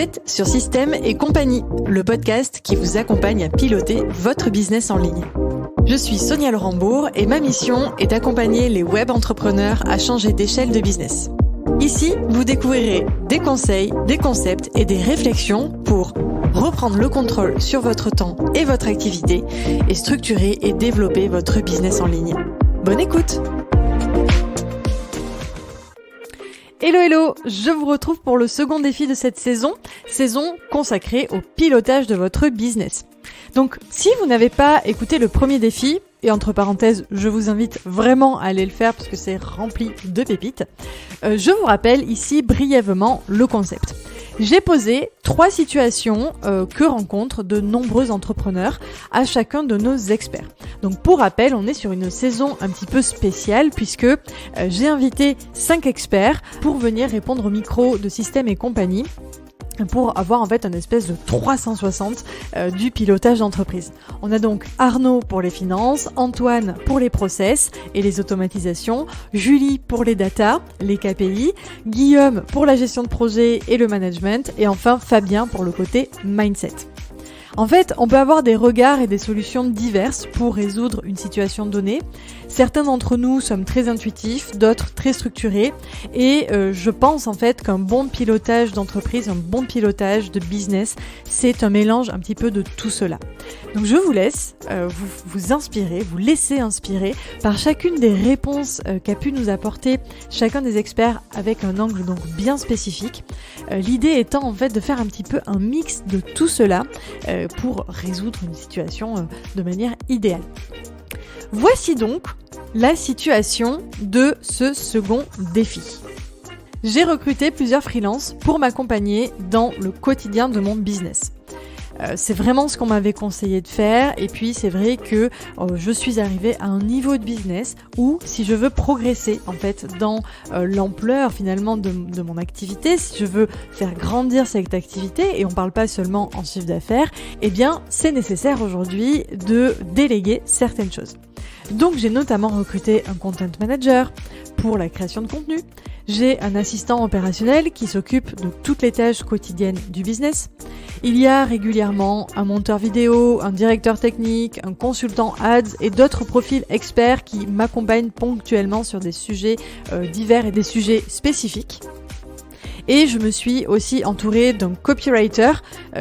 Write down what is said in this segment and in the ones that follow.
êtes sur Système et Compagnie, le podcast qui vous accompagne à piloter votre business en ligne. Je suis Sonia Laurembourg et ma mission est d'accompagner les web entrepreneurs à changer d'échelle de business. Ici, vous découvrirez des conseils, des concepts et des réflexions pour reprendre le contrôle sur votre temps et votre activité et structurer et développer votre business en ligne. Bonne écoute! Hello, je vous retrouve pour le second défi de cette saison consacrée au pilotage de votre business. Donc, si vous n'avez pas écouté le premier défi, et entre parenthèses, je vous invite vraiment à aller le faire parce que c'est rempli de pépites, je vous rappelle ici brièvement le concept. J'ai posé 3 situations que rencontrent de nombreux entrepreneurs à chacun de nos experts. Donc pour rappel, on est sur une saison un petit peu spéciale puisque j'ai invité 5 experts pour venir répondre au micro de Système et Compagnie, pour avoir en fait un espèce de 360 du pilotage d'entreprise. On a donc Arnaud pour les finances, Antoine pour les process et les automatisations, Julie pour les data, les KPI, Guillaume pour la gestion de projet et le management, et enfin Fabien pour le côté mindset. En fait, on peut avoir des regards et des solutions diverses pour résoudre une situation donnée. Certains d'entre nous sommes très intuitifs, d'autres très structurés. Et je pense en fait qu'un bon pilotage d'entreprise, un bon pilotage de business, c'est un mélange un petit peu de tout cela. Donc je vous laisse vous inspirer, vous laisser inspirer par chacune des réponses qu'a pu nous apporter chacun des experts avec un angle donc bien spécifique. L'idée étant en fait de faire un petit peu un mix de tout cela pour résoudre une situation de manière idéale. Voici donc la situation de ce second défi. J'ai recruté plusieurs freelances pour m'accompagner dans le quotidien de mon business. C'est vraiment ce qu'on m'avait conseillé de faire, et puis c'est vrai que je suis arrivée à un niveau de business où si je veux progresser en fait dans l'ampleur finalement de mon activité, si je veux faire grandir cette activité, et on parle pas seulement en chiffre d'affaires, eh bien c'est nécessaire aujourd'hui de déléguer certaines choses. Donc j'ai notamment recruté un content manager pour la création de contenu. J'ai un assistant opérationnel qui s'occupe de toutes les tâches quotidiennes du business. Il y a régulièrement un monteur vidéo, un directeur technique, un consultant ads et d'autres profils experts qui m'accompagnent ponctuellement sur des sujets divers et des sujets spécifiques. Et je me suis aussi entourée d'un copywriter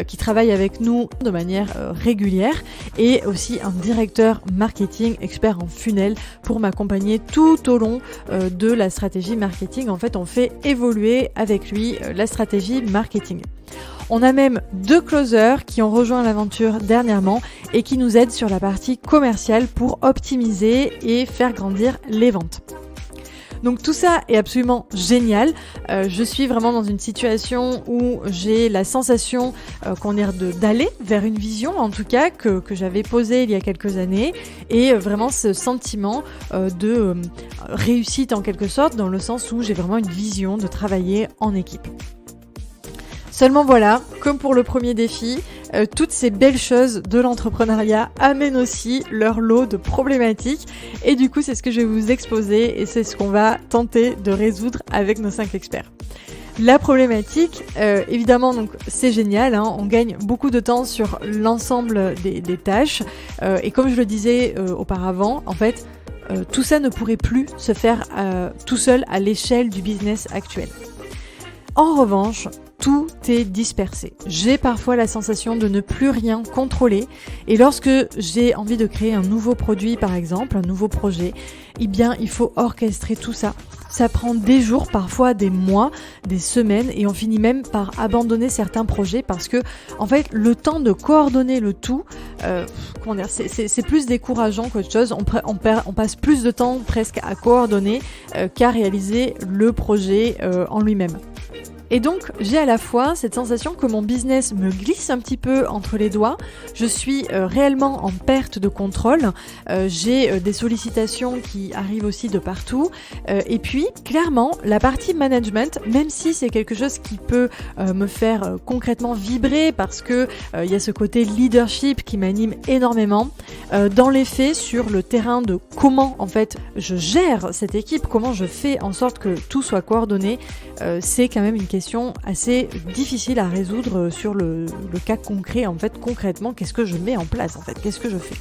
qui travaille avec nous de manière régulière, et aussi un directeur marketing expert en funnel pour m'accompagner tout au long de la stratégie marketing. En fait, on fait évoluer avec lui la stratégie marketing. On a même 2 closers qui ont rejoint l'aventure dernièrement et qui nous aident sur la partie commerciale pour optimiser et faire grandir les ventes. Donc tout ça est absolument génial. Je suis vraiment dans une situation où j'ai la sensation d'aller vers une vision, en tout cas que j'avais posée il y a quelques années, et vraiment ce sentiment de réussite en quelque sorte, dans le sens où j'ai vraiment une vision de travailler en équipe. Seulement voilà, comme pour le premier défi, toutes ces belles choses de l'entrepreneuriat amènent aussi leur lot de problématiques, et du coup c'est ce que je vais vous exposer et c'est ce qu'on va tenter de résoudre avec nos 5 experts. La problématique, évidemment, donc c'est génial, hein, on gagne beaucoup de temps sur l'ensemble des tâches, et comme je le disais auparavant, en fait, tout ça ne pourrait plus se faire tout seul à l'échelle du business actuel. En revanche, tout est dispersé. J'ai parfois la sensation de ne plus rien contrôler, et lorsque j'ai envie de créer un nouveau produit par exemple, un nouveau projet, eh bien il faut orchestrer tout ça. Ça prend des jours, parfois des mois, des semaines, et on finit même par abandonner certains projets parce que en fait le temps de coordonner le tout, c'est plus décourageant qu'autre chose. On passe plus de temps presque à coordonner qu'à réaliser le projet en lui-même. Et donc, j'ai à la fois cette sensation que mon business me glisse un petit peu entre les doigts. Je suis réellement en perte de contrôle. J'ai des sollicitations qui arrivent aussi de partout. Et puis, clairement, la partie management, même si c'est quelque chose qui peut me faire concrètement vibrer parce que il y a ce côté leadership qui m'anime énormément, dans les faits, sur le terrain de comment en fait je gère cette équipe, comment je fais en sorte que tout soit coordonné, c'est quand même une question questions assez difficiles à résoudre sur le cas concret. En fait, concrètement, qu'est-ce que je mets en place en fait? Qu'est-ce que je fais?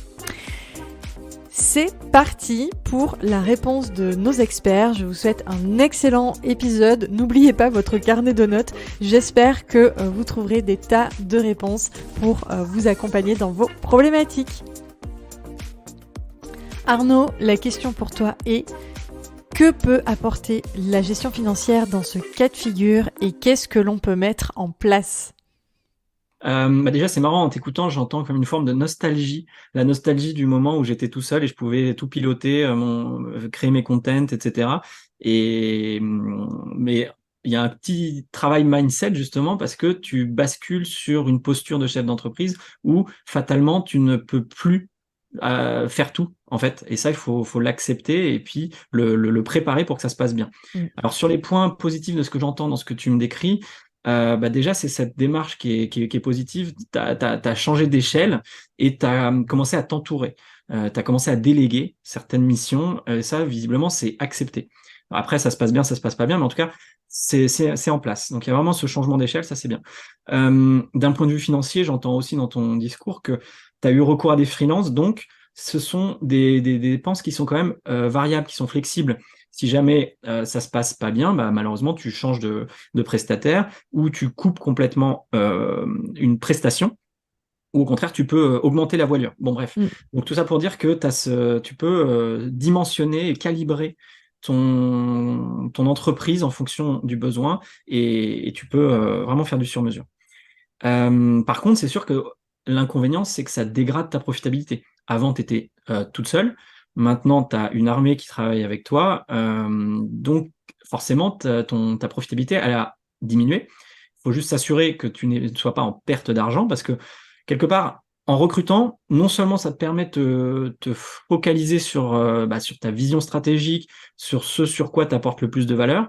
C'est parti pour la réponse de nos experts. Je vous souhaite un excellent épisode. N'oubliez pas votre carnet de notes. J'espère que vous trouverez des tas de réponses pour vous accompagner dans vos problématiques. Arnaud, la question pour toi est: que peut apporter la gestion financière dans ce cas de figure et qu'est-ce que l'on peut mettre en place? Déjà, c'est marrant, en t'écoutant, j'entends comme une forme de nostalgie, la nostalgie du moment où j'étais tout seul et je pouvais tout piloter, créer mes contents, etc. Mais il y a un petit travail mindset justement parce que tu bascules sur une posture de chef d'entreprise où fatalement tu ne peux plus faire tout en fait. Et ça, il faut l'accepter et puis le préparer pour que ça se passe bien. Alors sur les points positifs de ce que j'entends dans ce que tu me décris. Déjà, c'est cette démarche qui est positive. T'as changé d'échelle et t'as commencé à t'entourer. T'as commencé à déléguer certaines missions. Ça, visiblement, c'est accepté. Après, ça se passe bien, ça se passe pas bien, mais en tout cas, c'est en place. Donc, il y a vraiment ce changement d'échelle, ça c'est bien. D'un point de vue financier, j'entends aussi dans ton discours que tu as eu recours à des freelances, donc ce sont des dépenses qui sont quand même variables, qui sont flexibles. Si jamais ça se passe pas bien, bah, malheureusement, tu changes de prestataire ou tu coupes complètement une prestation, ou au contraire, tu peux augmenter la voilure. Bon, bref. Donc, tout ça pour dire que tu peux dimensionner et calibrer ton entreprise en fonction du besoin et tu peux vraiment faire du sur-mesure. Par contre, c'est sûr que l'inconvénient, c'est que ça dégrade ta profitabilité. Avant, tu étais toute seule. Maintenant, tu as une armée qui travaille avec toi. Donc, forcément, ta profitabilité, elle a diminué. Il faut juste s'assurer que tu ne sois pas en perte d'argent parce que, quelque part, en recrutant, non seulement ça te permet de te focaliser sur ta vision stratégique, sur ce sur quoi tu apportes le plus de valeur,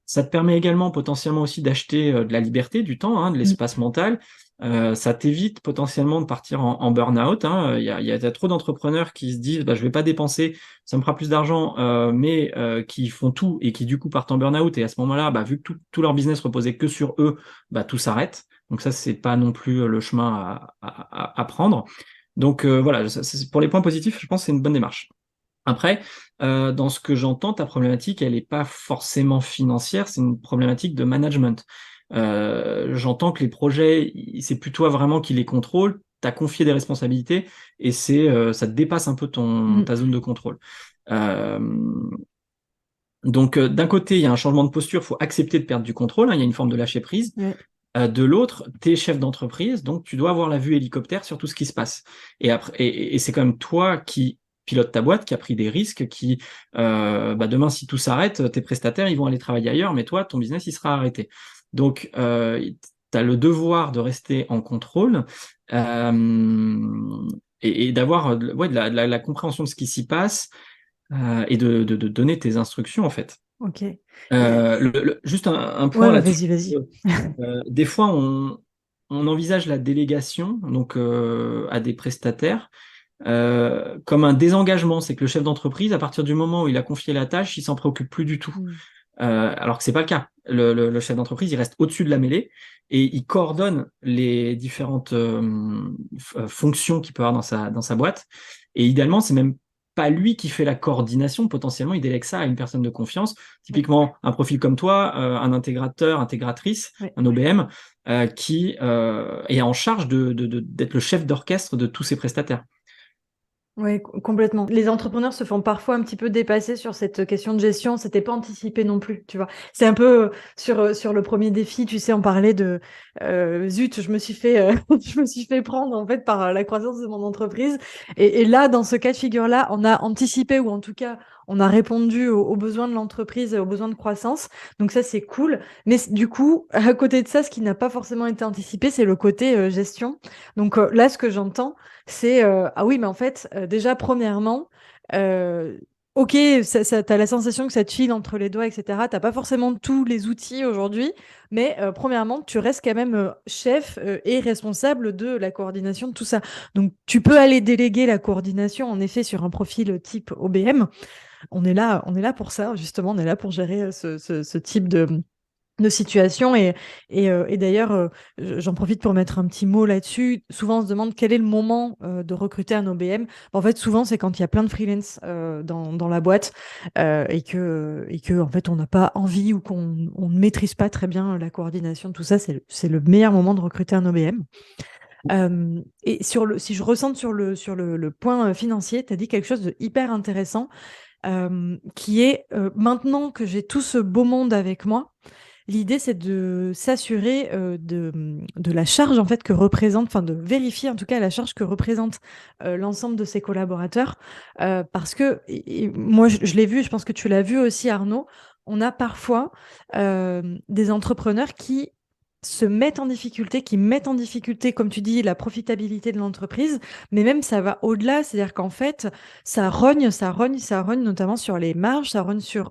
ça te permet également potentiellement aussi d'acheter de la liberté, du temps, hein, de l'espace mental. Ça t'évite potentiellement de partir en burn-out. Hein. Il y a trop d'entrepreneurs qui se disent bah, je vais pas dépenser, ça me fera plus d'argent, mais qui font tout et qui du coup partent en burn-out. Et à ce moment-là, bah, vu que tout leur business reposait que sur eux, bah, tout s'arrête. Donc ça, c'est pas non plus le chemin à prendre. Donc voilà, pour les points positifs, je pense que c'est une bonne démarche. Après, dans ce que j'entends, ta problématique, elle n'est pas forcément financière, c'est une problématique de management. J'entends que les projets, c'est plus toi vraiment qui les contrôle, tu as confié des responsabilités et ça te dépasse un peu ta zone de contrôle. Donc, d'un côté, il y a un changement de posture, il faut accepter de perdre du contrôle, hein, il y a une forme de lâcher prise. De l'autre, tu es chef d'entreprise, donc tu dois avoir la vue hélicoptère sur tout ce qui se passe. Et c'est quand même toi qui pilote ta boîte, qui a pris des risques, qui demain, si tout s'arrête, tes prestataires, ils vont aller travailler ailleurs, mais toi, ton business, il sera arrêté. Donc, tu as le devoir de rester en contrôle et d'avoir de la compréhension de ce qui s'y passe et de donner tes instructions, en fait. Ok. Juste un point là-dessus. Vas-y. Des fois, on envisage la délégation donc à des prestataires comme un désengagement. C'est que le chef d'entreprise, à partir du moment où il a confié la tâche, il s'en préoccupe plus du tout. Alors que c'est pas le cas. Le chef d'entreprise, il reste au-dessus de la mêlée et il coordonne les différentes fonctions qu'il peut avoir dans sa boîte. Et idéalement, c'est même pas lui qui fait la coordination. Potentiellement, il délègue ça à une personne de confiance. Typiquement, un profil comme toi, un intégrateur, intégratrice, un OBM, qui est en charge d'être le chef d'orchestre de tous ses prestataires. Oui, complètement. Les entrepreneurs se font parfois un petit peu dépasser sur cette question de gestion. C'était pas anticipé non plus, tu vois. C'est un peu sur le premier défi, tu sais, on parlait de zut, je me suis fait je me suis fait prendre en fait par la croissance de mon entreprise. Et là, dans ce cas de figure-là, on a anticipé ou en tout cas on a répondu aux besoins de l'entreprise, aux besoins de croissance. Donc ça, c'est cool. Mais du coup, à côté de ça, ce qui n'a pas forcément été anticipé, c'est le côté gestion. Donc là, ce que j'entends, c'est ah oui, mais en fait, déjà, premièrement, ok, t'as la sensation que ça te file entre les doigts, etc. T'as pas forcément tous les outils aujourd'hui, mais premièrement, tu restes quand même chef et responsable de la coordination de tout ça. Donc, tu peux aller déléguer la coordination, en effet, sur un profil type OBM. On est là pour ça, justement, on est là pour gérer ce type de situation et d'ailleurs j'en profite pour mettre un petit mot là-dessus. Souvent on se demande quel est le moment de recruter un OBM. En fait souvent c'est quand il y a plein de freelance dans la boîte et que en fait on n'a pas envie ou qu'on ne maîtrise pas très bien la coordination de tout ça, c'est le meilleur moment de recruter un OBM. Et si je recentre sur le point financier, tu as dit quelque chose de hyper intéressant qui est maintenant que j'ai tout ce beau monde avec moi, l'idée, c'est de s'assurer de la charge en fait que représente, enfin de vérifier en tout cas la charge que représente l'ensemble de ses collaborateurs, parce que et moi je l'ai vu, je pense que tu l'as vu aussi Arnaud, on a parfois des entrepreneurs qui se mettent en difficulté, qui mettent en difficulté, comme tu dis, la profitabilité de l'entreprise, mais même ça va au-delà, c'est-à-dire qu'en fait, ça rogne, ça rogne, ça rogne, notamment sur les marges, ça rogne sur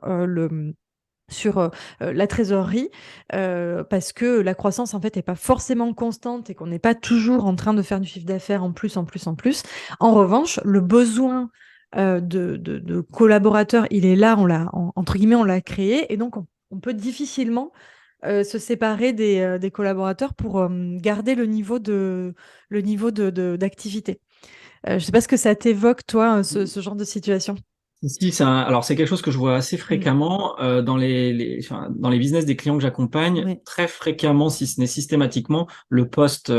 la trésorerie, parce que la croissance en fait n'est pas forcément constante et qu'on n'est pas toujours en train de faire du chiffre d'affaires en plus, en plus, en plus. En revanche, le besoin de collaborateurs, il est là, entre guillemets, on l'a créé, et donc on peut difficilement se séparer des collaborateurs pour garder d'activité. Je ne sais pas ce que ça t'évoque, toi, ce genre de situation. Si, alors c'est quelque chose que je vois assez Mm. fréquemment enfin, dans les business des clients que j'accompagne. Oui, Très fréquemment, si ce n'est systématiquement, le poste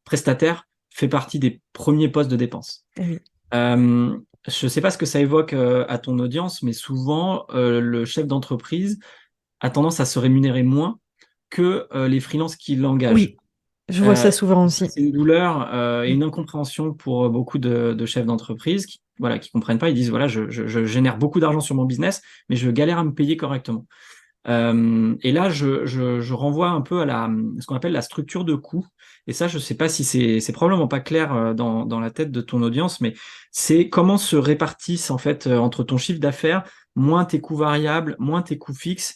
prestataire fait partie des premiers postes de dépense. eh oui. Je ne sais pas ce que ça évoque à ton audience, mais souvent, le chef d'entreprise a tendance à se rémunérer moins que les freelances qui l'engagent. Oui, je vois ça souvent Ça, aussi. c'est une douleur et Mm. une incompréhension pour beaucoup de chefs d'entreprise qui, voilà, qui comprennent pas. Ils disent, voilà, je génère beaucoup d'argent sur mon business, mais je galère à me payer correctement. Et là, je renvoie un peu à ce qu'on appelle la structure de coût. Et ça, je sais pas si c'est probablement pas clair dans la tête de ton audience, mais c'est comment se répartissent en fait entre ton chiffre d'affaires, moins tes coûts variables, moins tes coûts fixes,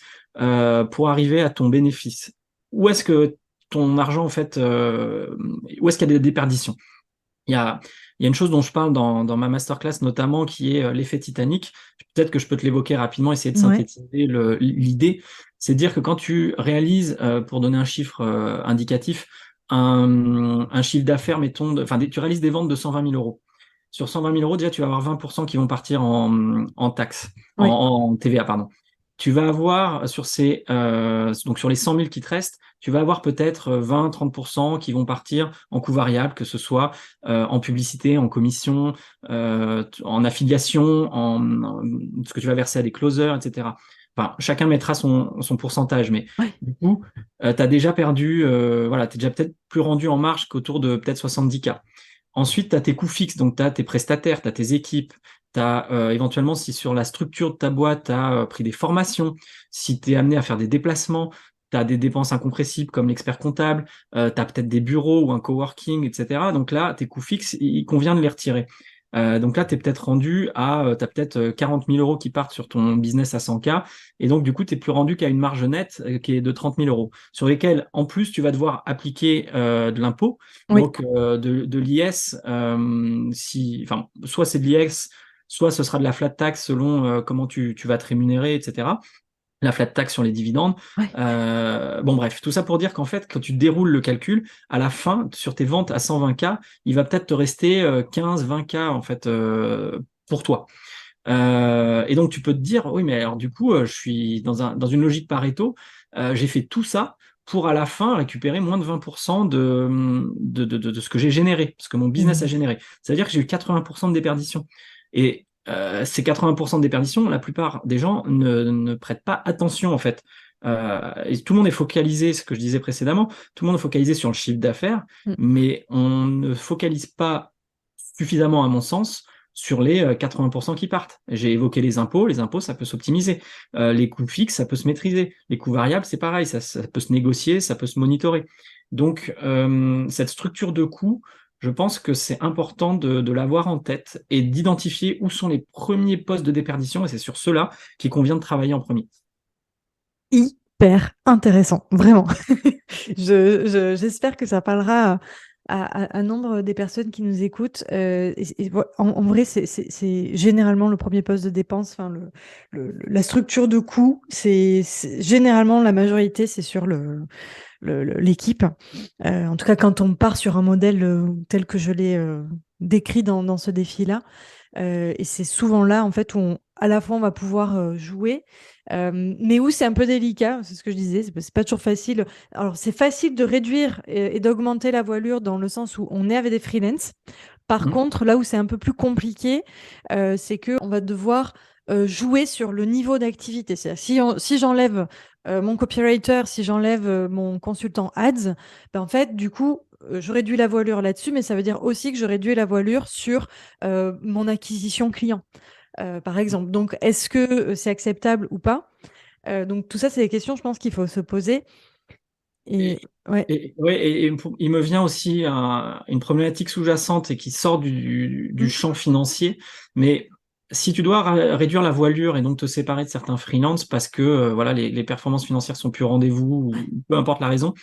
pour arriver à ton bénéfice. Où est-ce que ton argent, en fait, où est-ce qu'il y a des déperditions? Il y a, il y a une chose dont je parle dans ma masterclass notamment qui est l'effet Titanic. Peut-être que je peux te l'évoquer rapidement, essayer de Ouais. synthétiser l'idée. C'est de dire que quand tu réalises, pour donner un chiffre indicatif, un chiffre d'affaires, mettons, enfin, tu réalises des ventes de 120 000 euros. Sur 120 000 euros, déjà, tu vas avoir 20% qui vont partir en taxes, Oui. en TVA, pardon. Tu vas avoir donc sur les 100 000 qui te restent, tu vas avoir peut-être 20-30% qui vont partir en coût variable, que ce soit en publicité, en commission, en affiliation, ce que tu vas verser à des closers, etc. Enfin, chacun mettra son pourcentage, mais Ouais. du coup, tu as déjà perdu, voilà, tu es déjà peut-être plus rendu en marge qu'autour de peut-être 70K. Ensuite, tu as tes coûts fixes, donc tu as tes prestataires, tu as tes équipes, tu as éventuellement, si sur la structure de ta boîte, tu as pris des formations, si tu es amené à faire des déplacements, tu as des dépenses incompressibles comme l'expert comptable, tu as peut-être des bureaux ou un coworking, etc. Donc là, tes coûts fixes, il convient de les retirer. Donc là, tu es peut-être rendu à, tu as peut-être 40 000 euros qui partent sur ton business à 100K, et donc du coup, tu es plus rendu qu'à une marge nette qui est de 30 000 euros, sur lesquels, en plus, tu vas devoir appliquer de l'impôt, Oui. donc de l'IS, enfin, soit c'est de l'IS, soit ce sera de la flat tax selon comment tu vas te rémunérer, etc. La flat tax sur les dividendes. Ouais. Bon, bref, tout ça pour dire qu'en fait, quand tu déroules le calcul, à la fin, sur tes ventes à 120K, il va peut-être te rester 15-20K en fait pour toi. Et donc tu peux te dire, oui, mais alors du coup, je suis dans une logique Pareto, j'ai fait tout ça pour à la fin récupérer moins de 20% de ce que j'ai généré, ce que mon business a Mhm. généré. C'est-à-dire que j'ai eu 80% de déperdition. Et ces 80% de déperdition, la plupart des gens ne prêtent pas attention en fait. Et tout le monde est focalisé, ce que je disais précédemment, tout le monde est focalisé sur le chiffre d'affaires, Mm. mais on ne focalise pas suffisamment, à mon sens, sur les 80% qui partent. J'ai évoqué les impôts, ça peut s'optimiser. Les coûts fixes, ça peut se maîtriser. Les coûts variables, c'est pareil, ça peut se négocier, ça peut se monitorer. Donc, cette structure de coûts, je pense que c'est important de l'avoir en tête et d'identifier où sont les premiers postes de déperdition, et c'est sur ceux-là qu'il convient de travailler en premier. Hyper intéressant, vraiment. J'espère que ça parlera à nombre des personnes qui nous écoutent. En vrai, c'est généralement le premier poste de dépense. Enfin, la structure de coût, généralement la majorité, c'est sur l'équipe. En tout cas, quand on part sur un modèle tel que je l'ai décrit dans ce défi-là. Et c'est souvent là, en fait, à la fois, on va pouvoir jouer, mais où c'est un peu délicat, c'est ce que je disais, c'est pas toujours facile. Alors, c'est facile de réduire et d'augmenter la voilure dans le sens où on est avec des freelances. Par Mm. contre, là où c'est un peu plus compliqué, c'est que on va devoir jouer sur le niveau d'activité. C'est-à-dire, si j'enlève mon copywriter, si j'enlève mon consultant ads, ben en fait, du coup, je réduis la voilure là-dessus, mais ça veut dire aussi que je réduis la voilure sur mon acquisition client, par exemple. Donc, est-ce que c'est acceptable ou pas? Donc, tout ça, c'est des questions, je pense, qu'il faut se poser. Et Et, ouais. il me vient aussi une problématique sous-jacente et qui sort du Mm. champ financier. Mais si tu dois réduire la voilure et donc te séparer de certains freelances parce que voilà les performances financières sont plus au rendez-vous, ou peu importe la raison,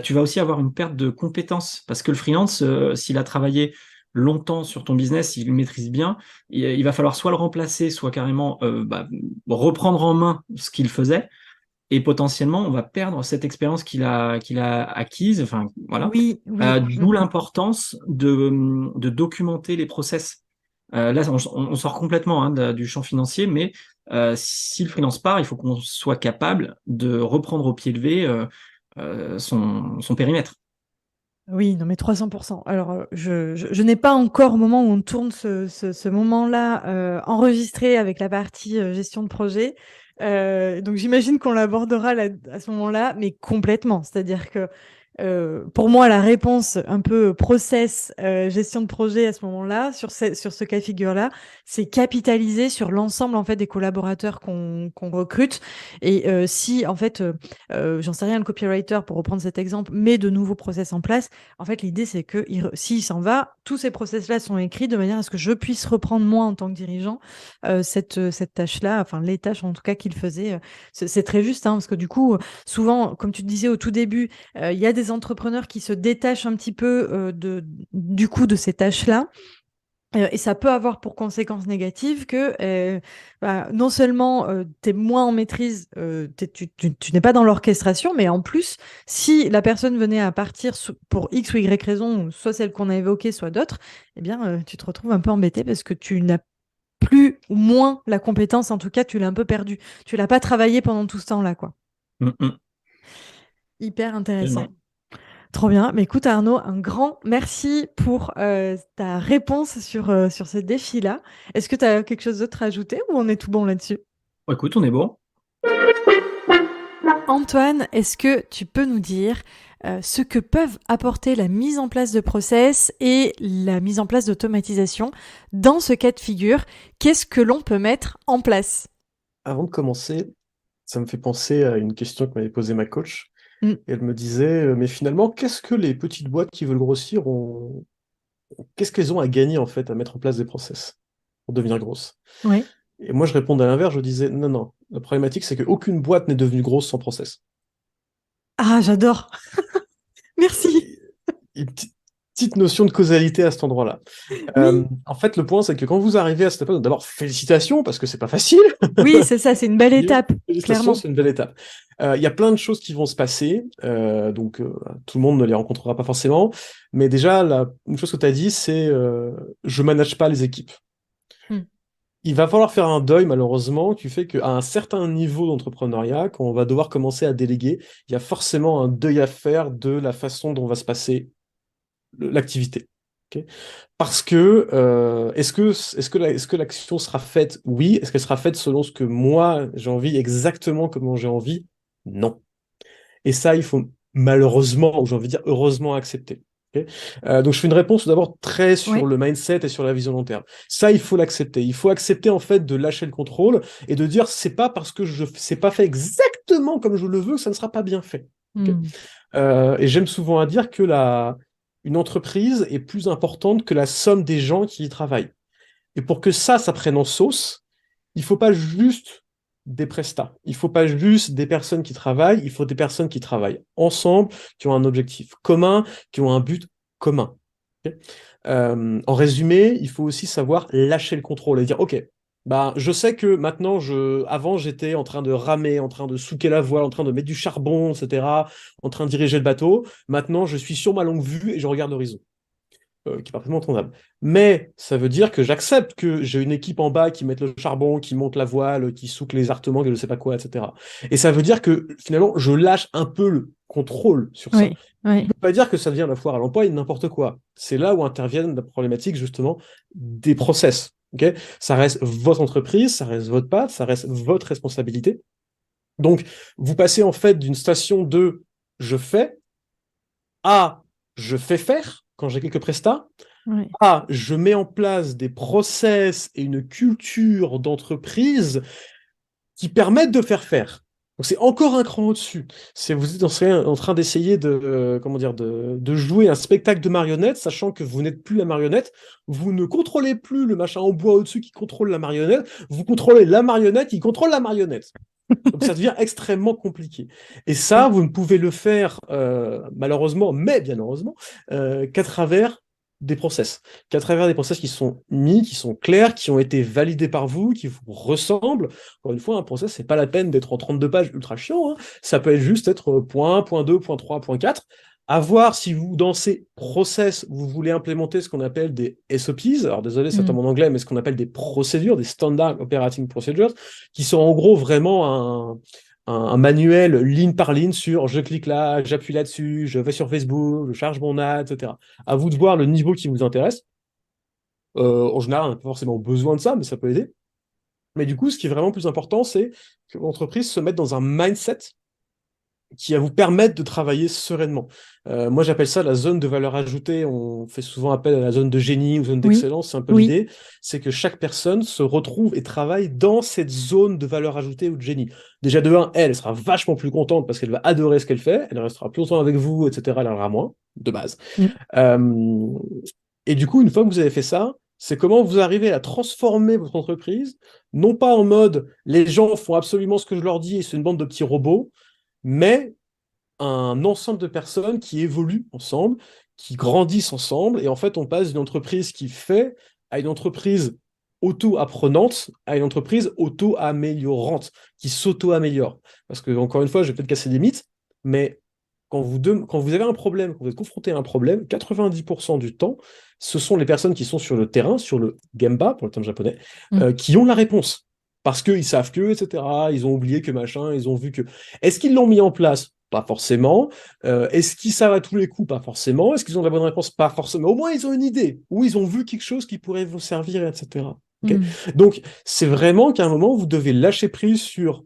tu vas aussi avoir une perte de compétences parce que le freelance, s'il a travaillé longtemps sur ton business, il le maîtrise bien, il va falloir soit le remplacer, soit carrément reprendre en main ce qu'il faisait. Et potentiellement, on va perdre cette expérience qu'il a acquise. Enfin, voilà. Oui, oui. D'où l'importance de documenter les process. Là, on sort complètement hein, du champ financier, mais si le freelance part, il faut qu'on soit capable de reprendre au pied levé son périmètre. Oui, non, mais 300%. Alors, je n'ai pas encore, au moment où on tourne ce moment-là, enregistré avec la partie gestion de projet. Donc, j'imagine qu'on l'abordera à ce moment-là, mais complètement. C'est-à-dire que pour moi, la réponse un peu process, gestion de projet à ce moment-là, sur ce cas de figure-là, c'est capitaliser sur l'ensemble en fait des collaborateurs qu'on recrute. Et si en fait, j'en sais rien, le copywriter, pour reprendre cet exemple, met de nouveaux process en place, en fait, l'idée c'est que s'il s'en va, tous ces process-là sont écrits de manière à ce que je puisse reprendre moi en tant que dirigeant cette tâche-là, enfin les tâches en tout cas qu'il faisait. C'est très juste, hein, parce que du coup, souvent, comme tu disais au tout début, il y a des entrepreneurs qui se détachent un petit peu du coup de ces tâches-là. Et ça peut avoir pour conséquence négative que non seulement tu es moins en maîtrise, tu n'es pas dans l'orchestration, mais en plus, si la personne venait à partir pour X ou Y raison, soit celle qu'on a évoquée, soit d'autres, eh bien, tu te retrouves un peu embêté parce que tu n'as plus ou moins la compétence, en tout cas, tu l'as un peu perdue. Tu l'as pas travaillé pendant tout ce temps-là, quoi. Mm, mm, Hyper intéressant. tellement. Trop bien. Mais écoute, Arnaud, un grand merci pour ta réponse sur ce défi-là. Est-ce que tu as quelque chose d'autre à ajouter ou on est tout bon là-dessus? Bon, écoute, on est bon. Antoine, est-ce que tu peux nous dire ce que peuvent apporter la mise en place de process et la mise en place d'automatisation dans ce cas de figure? Qu'est-ce que l'on peut mettre en place? Avant de commencer, ça me fait penser à une question que m'avait posée ma coach. Mm. Et elle me disait, mais finalement, qu'est-ce que les petites boîtes qui veulent grossir qu'est-ce qu'elles ont à gagner en fait à mettre en place des process pour devenir grosses? Oui. Et moi, je répondais à l'inverse, je disais, non, non, la problématique, c'est qu'aucune boîte n'est devenue grosse sans process. Ah, j'adore. Merci. Une petite notion de causalité à cet endroit-là. Oui. En fait, le point, c'est que quand vous arrivez à cette époque, d'abord, félicitations, parce que c'est pas facile. Oui, c'est ça, c'est une belle étape, Félicitations, clairement. c'est une belle étape. Il y a plein de choses qui vont se passer, donc tout le monde ne les rencontrera pas forcément, mais déjà, une chose que tu as dit, c'est je manage pas les équipes. Mm. Il va falloir faire un deuil, malheureusement, qui fait qu'à un certain niveau d'entrepreneuriat, quand on va devoir commencer à déléguer, il y a forcément un deuil à faire de la façon dont va se passer l'activité. Ok. Parce que est-ce que l'action sera faite? Oui. Est-ce qu'elle sera faite selon ce que moi j'ai envie, exactement comment j'ai envie? Non. Et ça, il faut malheureusement, ou j'ai envie de dire heureusement, accepter. Ok. Donc je fais une réponse tout d'abord très sur Oui. le mindset et sur la vision long terme. Ça, il faut l'accepter. Il faut accepter en fait de lâcher le contrôle et de dire c'est pas parce que je c'est pas fait exactement comme je le veux que ça ne sera pas bien fait. Ok. Mm. Et j'aime souvent à dire que une entreprise est plus importante que la somme des gens qui y travaillent. Et pour que ça prenne en sauce, il faut pas juste des prestats. Il faut pas juste des personnes qui travaillent, il faut des personnes qui travaillent ensemble, qui ont un objectif commun, qui ont un but commun. Ok. En résumé, il faut aussi savoir lâcher le contrôle et dire, OK, bah, je sais que maintenant, avant, j'étais en train de ramer, en train de souquer la voile, en train de mettre du charbon, etc., en train de diriger le bateau. Maintenant, je suis sur ma longue vue et je regarde l'horizon, qui est parfaitement entendable. Mais ça veut dire que j'accepte que j'ai une équipe en bas qui mette le charbon, qui monte la voile, qui souque les artements, que je sais pas quoi, etc. Et ça veut dire que finalement, je lâche un peu le contrôle sur ça. Oui, oui. Ne pas dire que ça devient la foire à l'emploi et n'importe quoi. C'est là où interviennent la problématique, justement, des process. Ok. Ça reste votre entreprise, ça reste votre patte, ça reste votre responsabilité. Donc, vous passez en fait d'une station de je fais à je fais faire quand j'ai quelques prestats, Oui. à je mets en place des process et une culture d'entreprise qui permettent de faire faire. Donc c'est encore un cran au-dessus. C'est vous êtes en train d'essayer comment dire, de jouer un spectacle de marionnettes, sachant que vous n'êtes plus la marionnette, vous ne contrôlez plus le machin en bois au-dessus qui contrôle la marionnette, vous contrôlez la marionnette qui contrôle la marionnette. Donc ça devient extrêmement compliqué. Et ça, vous ne pouvez le faire malheureusement, mais bien heureusement, qu'à travers qu'à travers des process qui sont mis, qui sont clairs, qui ont été validés par vous, qui vous ressemblent. Encore une fois, un process, c'est pas la peine d'être en 32 pages ultra chiant, hein. Ça peut être juste être point 1, point 2, point 3, point 4. À voir si vous, dans ces process, vous voulez implémenter ce qu'on appelle des SOPs. Alors désolé, c'est en anglais, mais ce qu'on appelle des procédures, des Standard Operating Procedures, qui sont en gros vraiment un manuel ligne par ligne sur je clique là, j'appuie là-dessus, je vais sur Facebook, je charge mon ad, etc. À vous de voir le niveau qui vous intéresse. En général, on n'a pas forcément besoin de ça, mais ça peut aider. Mais du coup, ce qui est vraiment plus important, c'est que l'entreprise se mette dans un mindset qui va vous permettre de travailler sereinement. Moi, j'appelle ça la zone de valeur ajoutée. On fait souvent appel à la zone de génie ou zone d'excellence. C'est un peu l'idée. C'est que chaque personne se retrouve et travaille dans cette zone de valeur ajoutée ou de génie. Déjà, de un, elle sera vachement plus contente parce qu'elle va adorer ce qu'elle fait. Elle restera plus longtemps avec vous, etc. Elle en aura moins, de base. Et du coup, une fois que vous avez fait ça, c'est comment vous arrivez à transformer votre entreprise, non pas en mode les gens font absolument ce que je leur dis et c'est une bande de petits robots, mais un ensemble de personnes qui évoluent ensemble, qui grandissent ensemble, et en fait, on passe d'une entreprise qui fait à une entreprise auto-apprenante, à une entreprise auto-améliorante, qui s'auto-améliore. Parce que, encore une fois, je vais peut-être casser des mythes, mais quand vous avez un problème, quand vous êtes confronté à un problème, 90% du temps, ce sont les personnes qui sont sur le terrain, sur le gemba, pour le terme japonais, qui ont la réponse. Parce qu'ils savent que, etc., ils ont oublié que machin, ils ont vu que... Est-ce qu'ils l'ont mis en place? Pas forcément. Est-ce qu'ils savent à tous les coups? Pas forcément. Est-ce qu'ils ont la bonne réponse? Pas forcément. Au moins, ils ont une idée. Ou ils ont vu quelque chose qui pourrait vous servir, etc. Okay. Donc, c'est vraiment qu'à un moment, vous devez lâcher prise sur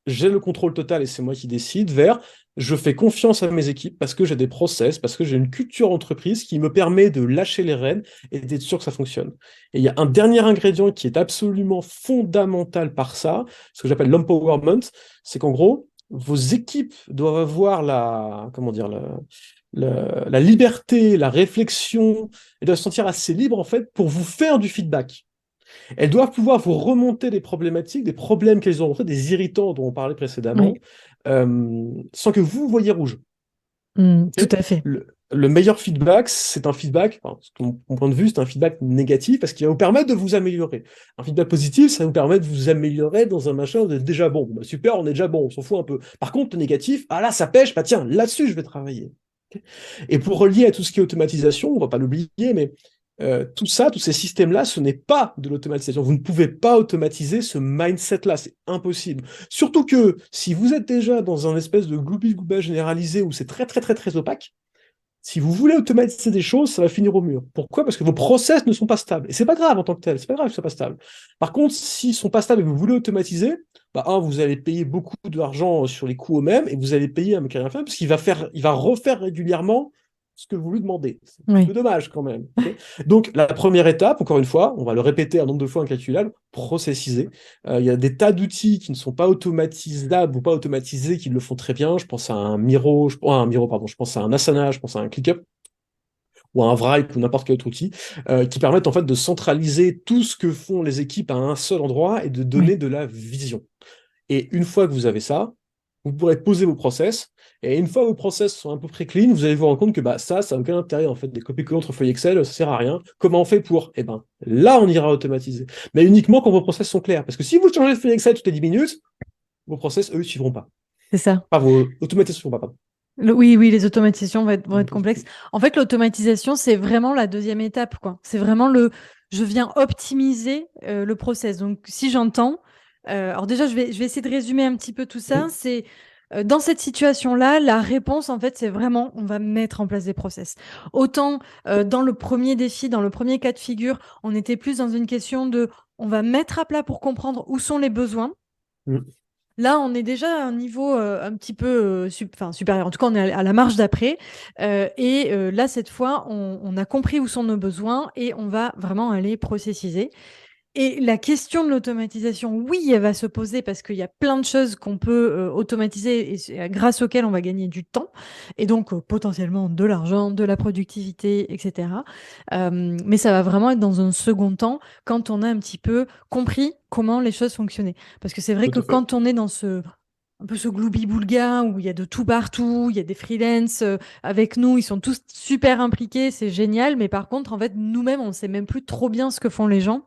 j'ai le contrôle total et c'est moi qui décide, vers je fais confiance à mes équipes parce que j'ai des process, parce que j'ai une culture entreprise qui me permet de lâcher les rênes et d'être sûr que ça fonctionne. Et il y a un dernier ingrédient qui est absolument fondamental par ça, ce que j'appelle l'empowerment, c'est qu'en gros, vos équipes doivent avoir comment dire, la liberté, la réflexion, elles doivent se sentir assez libres en fait pour vous faire du feedback. Elles doivent pouvoir vous remonter des problématiques, des problèmes qu'elles ont rencontrés, des irritants dont on parlait précédemment, sans que vous voyez rouge. Tout à fait. Le meilleur feedback, c'est un feedback, enfin, de mon point de vue, c'est un feedback négatif parce qu'il va vous permettre de vous améliorer. Un feedback positif, ça vous permet de vous améliorer dans un machin, vous êtes déjà bon. Bah, super, on est déjà bon, on s'en fout un peu. Par contre, le négatif, ah là, ça pêche, bah tiens, là-dessus, je vais travailler. Et pour relier à tout ce qui est automatisation, on va pas l'oublier, mais tout ça, tous ces systèmes-là, ce n'est pas de l'automatisation. Vous ne pouvez pas automatiser ce mindset-là, c'est impossible. Surtout que si vous êtes déjà dans un espèce de gloubi-glouba généralisé où c'est très très très très opaque, si vous voulez automatiser des choses, ça va finir au mur. Pourquoi? Parce que vos process ne sont pas stables. Et c'est pas grave en tant que tel, c'est pas grave que ce soit pas stable. Par contre, s'ils sont pas stables et que vous voulez automatiser, bah, vous allez payer beaucoup d'argent sur les coûts eux-mêmes et vous allez payer un mec à rien faire parce qu'il va refaire régulièrement ce que vous lui demandez. C'est un peu dommage quand même. Okay. Donc, la première étape, encore une fois, on va le répéter un nombre de fois incalculable, processiser. Il y a des tas d'outils qui ne sont pas automatisables ou pas automatisés qui le font très bien. Je pense à un Miro, je pense à un Asana, je pense à un ClickUp ou à un Wrike ou n'importe quel autre outil, qui permettent en fait de centraliser tout ce que font les équipes à un seul endroit et de donner de la vision. Et une fois que vous avez ça, vous pourrez poser vos process, et une fois vos process sont à peu près clean, vous allez vous rendre compte que ça n'a aucun intérêt, en fait, des copier-coller entre feuilles Excel, ça sert à rien. Comment on fait pour? Eh ben, là, on ira automatiser. Mais uniquement quand vos process sont clairs. Parce que si vous changez de feuille Excel toutes les 10 minutes, vos process, eux, ne suivront pas. C'est ça. Pas vos automatisations, pardon. Oui, les automatisations vont être complexes. En fait, l'automatisation, c'est vraiment la deuxième étape, quoi. C'est vraiment je viens optimiser le process. Donc, si j'entends, alors déjà, je vais essayer de résumer un petit peu tout ça. C'est dans cette situation-là, la réponse, en fait, c'est vraiment, on va mettre en place des process. Autant dans le premier défi, dans le premier cas de figure, on était plus dans une question on va mettre à plat pour comprendre où sont les besoins. Là, on est déjà à un niveau un petit peu supérieur. En tout cas, on est à la marge d'après. Là, cette fois, on a compris où sont nos besoins et on va vraiment aller processiser. Et la question de l'automatisation, oui, elle va se poser parce qu'il y a plein de choses qu'on peut automatiser et grâce auxquelles on va gagner du temps et donc potentiellement de l'argent, de la productivité, etc. Mais ça va vraiment être dans un second temps quand on a un petit peu compris comment les choses fonctionnaient. Parce que c'est vrai Tout que à fait. quand on est dans un peu ce gloubi-boulga où il y a de tout partout, il y a des freelances avec nous, ils sont tous super impliqués, c'est génial, mais par contre, en fait, nous-mêmes, on ne sait même plus trop bien ce que font les gens.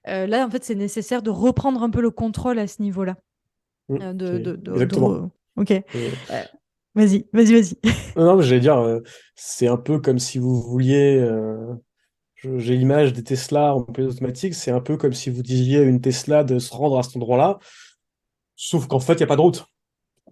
Là, en fait, c'est nécessaire de reprendre un peu le contrôle à ce niveau-là. Exactement. Ok. Et- Vas-y. Non, mais j'allais dire, c'est un peu comme si vous vouliez. J'ai l'image des Tesla en pilote automatique, c'est un peu comme si vous disiez à une Tesla de se rendre à cet endroit-là, sauf qu'en fait, il n'y a pas de route.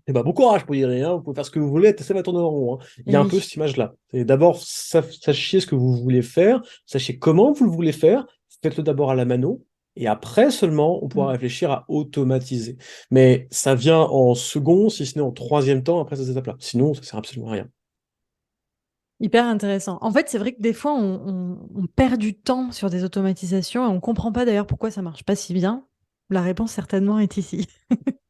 Et ben, bon courage pour y aller, hein. Vous pouvez faire ce que vous voulez, Tesla va tourner en rond, hein. Il y Et a un oui. peu cette image-là. Et d'abord, sachez ce que vous voulez faire, sachez comment vous le voulez faire, faites-le d'abord à la mano, et après seulement, on pourra Mm. réfléchir à automatiser. Mais ça vient en second, si ce n'est en troisième temps après ces étapes-là. Sinon, ça sert absolument à rien. Hyper intéressant. En fait, c'est vrai que des fois, on perd du temps sur des automatisations et on comprend pas d'ailleurs pourquoi ça marche pas si bien. La réponse certainement est ici.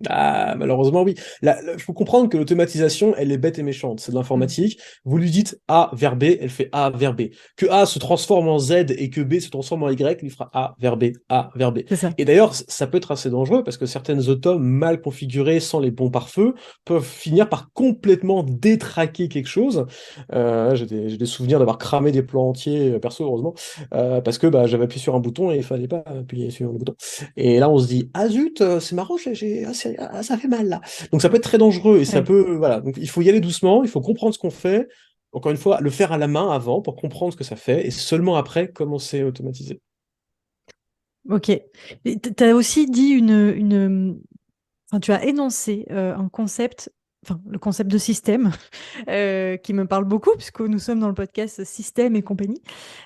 Ah, malheureusement, oui. Il faut comprendre que l'automatisation, elle est bête et méchante. C'est de Mm. l'informatique. Vous lui dites A vers B, elle fait A vers B. Que A se transforme en Z et que B se transforme en Y, il fera A vers B, A vers B. C'est ça. Et d'ailleurs, ça peut être assez dangereux parce que certaines autos mal configurées, sans les bons pare-feux, peuvent finir par complètement détraquer quelque chose. J'ai des souvenirs d'avoir cramé des plans entiers, perso, heureusement, parce que bah, j'avais appuyé sur un bouton et il fallait pas appuyer sur le bouton. Et là, on se dit, ah zut, c'est marrant, ça fait mal là. Donc ça peut être très dangereux et ça Ouais. peut, voilà. Donc il faut y aller doucement, il faut comprendre ce qu'on fait. Encore une fois, le faire à la main avant pour comprendre ce que ça fait et seulement après commencer à automatiser. Ok. Tu as aussi dit enfin, tu as énoncé un concept, enfin, le concept de système, qui me parle beaucoup, puisque nous sommes dans le podcast Système et compagnie.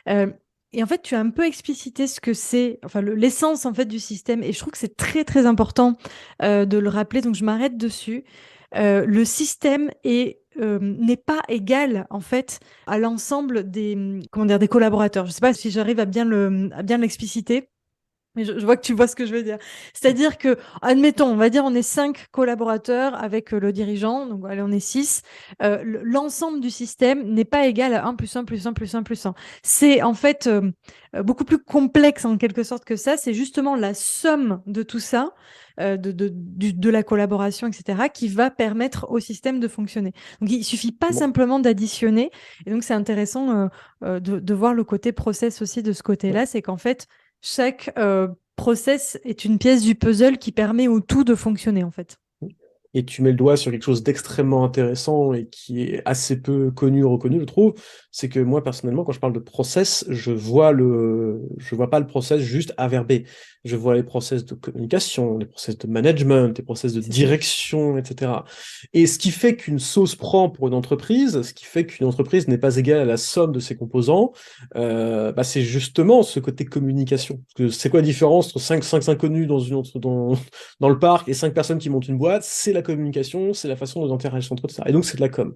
Euh, et en fait, tu as un peu explicité ce que c'est, enfin, l'essence en fait du système. Et je trouve que c'est très, très important de le rappeler. Donc, je m'arrête dessus. Le système n'est pas égal en fait à l'ensemble comment dire, des collaborateurs. Je ne sais pas si j'arrive à bien l'expliciter. Mais je vois que tu vois ce que je veux dire. C'est-à-dire que, admettons, on va dire on est 5 collaborateurs avec le dirigeant, donc allez, on est 6. L'ensemble du système n'est pas égal à 1 plus 1 plus 1 plus 1 plus 1. C'est en fait beaucoup plus complexe en quelque sorte que ça. C'est justement la somme de tout ça, de la collaboration, etc., qui va permettre au système de fonctionner. Donc il suffit pas Bon. simplement d'additionner. Et donc c'est intéressant de voir le côté process aussi de ce côté-là. C'est qu'en fait, chaque process est une pièce du puzzle qui permet au tout de fonctionner, en fait. Et tu mets le doigt sur quelque chose d'extrêmement intéressant et qui est assez peu connu ou reconnu, je trouve, c'est que moi, personnellement, quand je parle de process, je vois pas le process juste A vers B. Je vois les process de communication, les process de management, les process de C'est ça. direction, etc. Et ce qui fait qu'une sauce prend pour une entreprise, ce qui fait qu'une entreprise n'est pas égale à la somme de ses composants, bah, c'est justement ce côté communication. Parce que c'est quoi la différence entre cinq inconnus dans le parc et 5 personnes qui montent une boîte? C'est la communication, c'est la façon dont interagissent entre eux, etc. Et donc c'est de la com.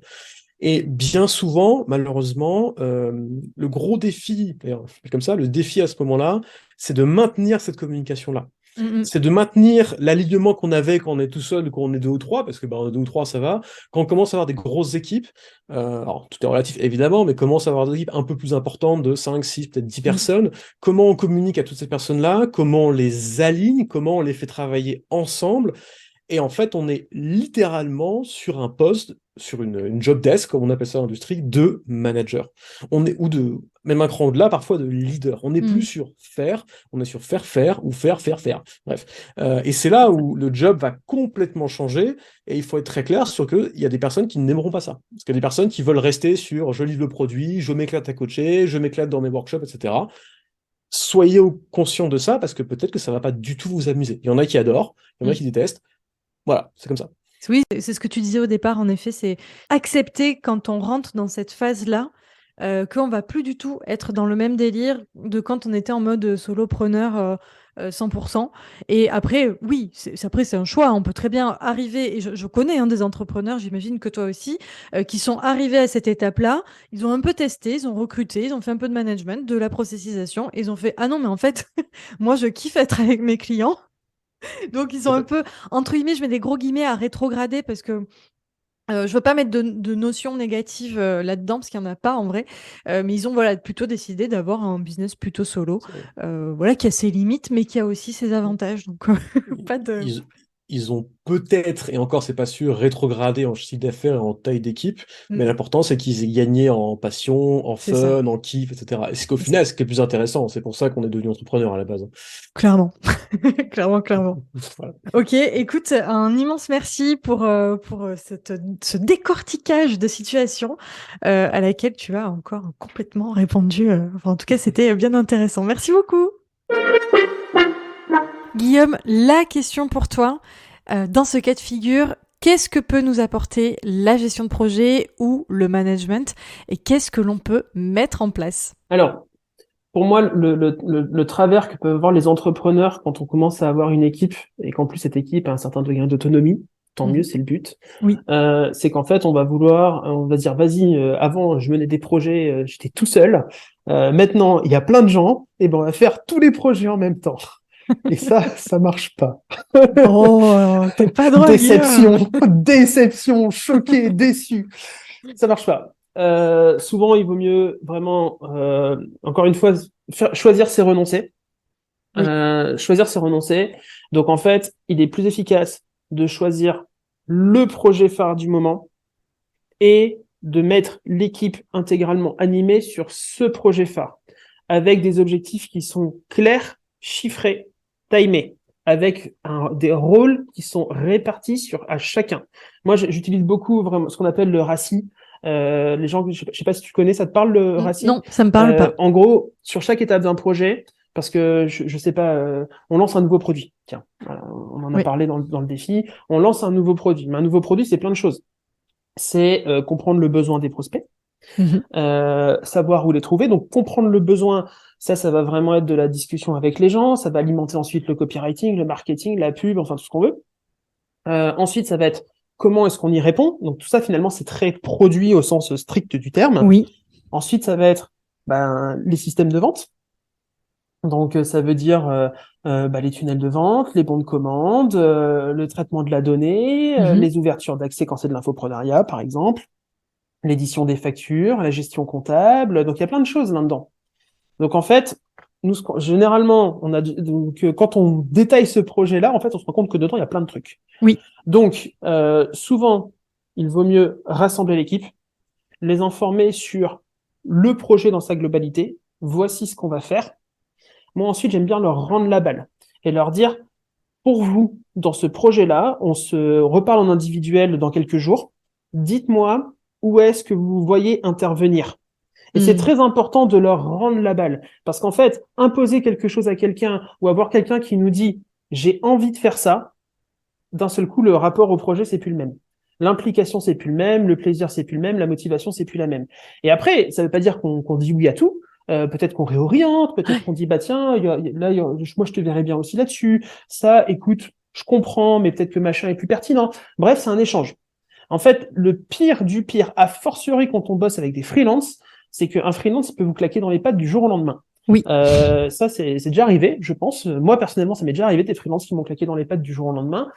Et bien souvent, malheureusement, le gros défi, d'ailleurs, je fais comme ça, le défi à ce moment-là, c'est de maintenir cette communication-là. Mm, C'est de maintenir l'alignement qu'on avait quand on est tout seul, quand on est deux ou trois, parce que bah, on est deux ou trois, ça va. Quand on commence à avoir des grosses équipes, alors tout est relatif évidemment, mais commence à avoir des équipes un peu plus importantes de 5, 6, peut-être 10 mm. personnes, comment on communique à toutes ces personnes-là, comment on les aligne, comment on les fait travailler ensemble, Et en fait, on est littéralement sur un poste, sur une job desk, comme on appelle ça dans l'industrie, de manager. On est, ou de, même un cran au-delà, parfois de leader. On n'est plus Mm. sur faire, on est sur faire ou faire. Bref. Et c'est là où le job va complètement changer. Et il faut être très clair sur qu'il y a des personnes qui n'aimeront pas ça. Parce qu'il y a des personnes qui veulent rester sur je livre le produit, je m'éclate à coacher, je m'éclate dans mes workshops, etc. Soyez conscient de ça parce que peut-être que ça va pas du tout vous amuser. Il y en a qui adorent, il y en a Mm. qui détestent. Voilà, c'est comme ça. Oui, c'est ce que tu disais au départ, en effet, c'est accepter quand on rentre dans cette phase-là, qu'on va plus du tout être dans le même délire de quand on était en mode solopreneur 100%. Et après, oui, après c'est un choix. On peut très bien arriver, et je connais des entrepreneurs, j'imagine que toi aussi, qui sont arrivés à cette étape-là. Ils ont un peu testé, ils ont recruté, ils ont fait un peu de management, de la processisation, et ils ont fait, ah non, mais en fait, moi je kiffe être avec mes clients. Donc, ils sont un peu, entre guillemets, je mets des gros guillemets à rétrograder parce que je veux pas mettre de notions négatives là-dedans parce qu'il n'y en a pas en vrai. Mais ils ont voilà, plutôt décidé d'avoir un business plutôt solo, voilà, qui a ses limites, mais qui a aussi ses avantages. Donc, pas de. Ils, ils ont peut-être, et encore c'est pas sûr, rétrogradé en chiffre d'affaires et en taille d'équipe, Mm, mais l'important c'est qu'ils aient gagné en passion, en c'est ça. fun, en kiff, etc. Et c'est qu'au C'est ça. final, c'est ce qui est le plus intéressant, c'est pour ça qu'on est devenu entrepreneur à la base. Clairement. Clairement, clairement. Voilà. Ok, écoute, un immense merci pour ce décortiquage de situation à laquelle tu as encore complètement répondu. Enfin, en tout cas, c'était bien intéressant. Merci beaucoup. Guillaume, la question pour toi, dans ce cas de figure, qu'est-ce que peut nous apporter la gestion de projet ou le management et qu'est-ce que l'on peut mettre en place? Alors, pour moi, le travers que peuvent avoir les entrepreneurs quand on commence à avoir une équipe et qu'en plus cette équipe a un certain degré d'autonomie, tant mieux, c'est le but. Oui. C'est qu'en fait, on va dire, vas-y, avant, je menais des projets, j'étais tout seul. Maintenant, il y a plein de gens, et ben, on va faire tous les projets en même temps. Et ça marche pas. Oh, t'es pas drôle, Déception, Guillaume. déception, choqué, déçu. Ça marche pas. Souvent, il vaut mieux vraiment, encore une fois, choisir, c'est renoncer. Oui. Choisir, c'est renoncer. Donc, en fait, il est plus efficace de choisir le projet phare du moment et de mettre l'équipe intégralement animée sur ce projet phare, avec des objectifs qui sont clairs, chiffrés, timés, avec des rôles qui sont répartis à chacun. Moi, j'utilise beaucoup vraiment ce qu'on appelle le RACI. Les gens, je sais pas si tu connais, ça te parle le RACI? Non, ça me parle pas. En gros, sur chaque étape d'un projet, parce que je sais pas, on lance un nouveau produit. Tiens, voilà, on en a Oui. parlé dans le défi. On lance un nouveau produit. Mais un nouveau produit, c'est plein de choses. C'est comprendre le besoin des prospects, Mhm. savoir où les trouver. Donc, comprendre le besoin, ça va vraiment être de la discussion avec les gens. Ça va alimenter ensuite le copywriting, le marketing, la pub, enfin tout ce qu'on veut. Ensuite, ça va être comment est-ce qu'on y répond. Donc, tout ça, finalement, c'est très produit au sens strict du terme. Oui. Ensuite, ça va être les systèmes de vente. Donc, ça veut dire les tunnels de vente, les bons de commande, le traitement de la donnée, Mhm. les ouvertures d'accès quand c'est de l'infoprenariat, par exemple, l'édition des factures, la gestion comptable. Donc, il y a plein de choses là-dedans. Donc, en fait, nous, généralement, donc, quand on détaille ce projet-là, en fait, on se rend compte que dedans, il y a plein de trucs. Oui. Donc, souvent, il vaut mieux rassembler l'équipe, les informer sur le projet dans sa globalité. Voici ce qu'on va faire. Moi, ensuite, j'aime bien leur rendre la balle et leur dire, pour vous, dans ce projet-là, on se reparle en individuel dans quelques jours. Dites-moi où est-ce que vous voyez intervenir. Et c'est très important de leur rendre la balle. Parce qu'en fait, imposer quelque chose à quelqu'un ou avoir quelqu'un qui nous dit, j'ai envie de faire ça, d'un seul coup, le rapport au projet, c'est plus le même. L'implication, c'est plus le même, le plaisir, c'est plus le même, la motivation, c'est plus la même. Et après, ça veut pas dire qu'on dit oui à tout. Peut-être qu'on réoriente, peut-être qu'on dit bah tiens, moi je te verrais bien aussi là-dessus. Ça, écoute, je comprends, mais peut-être que machin est plus pertinent. Bref, c'est un échange. En fait, le pire du pire, a fortiori quand on bosse avec des freelances, c'est qu'un freelance peut vous claquer dans les pattes du jour au lendemain. Oui. Ça, c'est déjà arrivé, je pense. Moi, personnellement, ça m'est déjà arrivé des freelances qui m'ont claqué dans les pattes du jour au lendemain.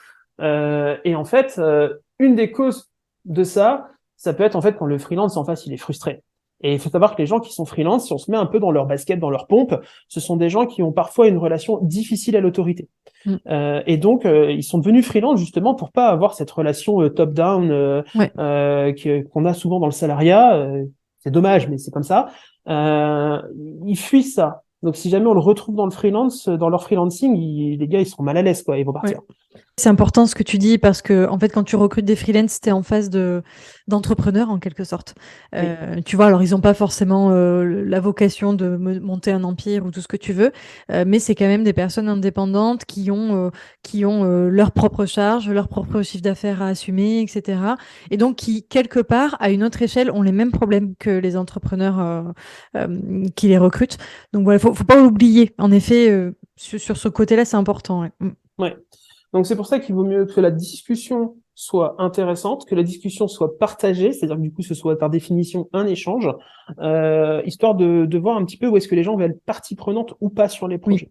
Et en fait, une des causes de ça peut être en fait quand le freelance en face, il est frustré. Et il faut savoir que les gens qui sont freelance, si on se met un peu dans leur basket, dans leur pompe, ce sont des gens qui ont parfois une relation difficile à l'autorité. Et donc, ils sont devenus freelance justement pour pas avoir cette relation top-down qu'on a souvent dans le salariat. C'est dommage, mais c'est comme ça. Ils fuient ça. Donc, si jamais on le retrouve dans le freelance, dans leur freelancing, les gars, ils seront mal à l'aise, quoi. Ils vont partir. C'est important ce que tu dis parce que en fait quand tu recrutes des freelances, t'es en face d'entrepreneurs en quelque sorte. Tu vois, alors ils ont pas forcément la vocation de monter un empire ou tout ce que tu veux, mais c'est quand même des personnes indépendantes qui ont leur propre charge, leur propre chiffre d'affaires à assumer, etc. Et donc qui quelque part à une autre échelle ont les mêmes problèmes que les entrepreneurs qui les recrutent. Donc voilà, faut pas l'oublier. En effet, sur ce côté-là, c'est important. Ouais. Donc c'est pour ça qu'il vaut mieux que la discussion soit intéressante, que la discussion soit partagée, c'est-à-dire que du coup ce soit par définition un échange, histoire de voir un petit peu où est-ce que les gens veulent être partie prenante ou pas sur les projets.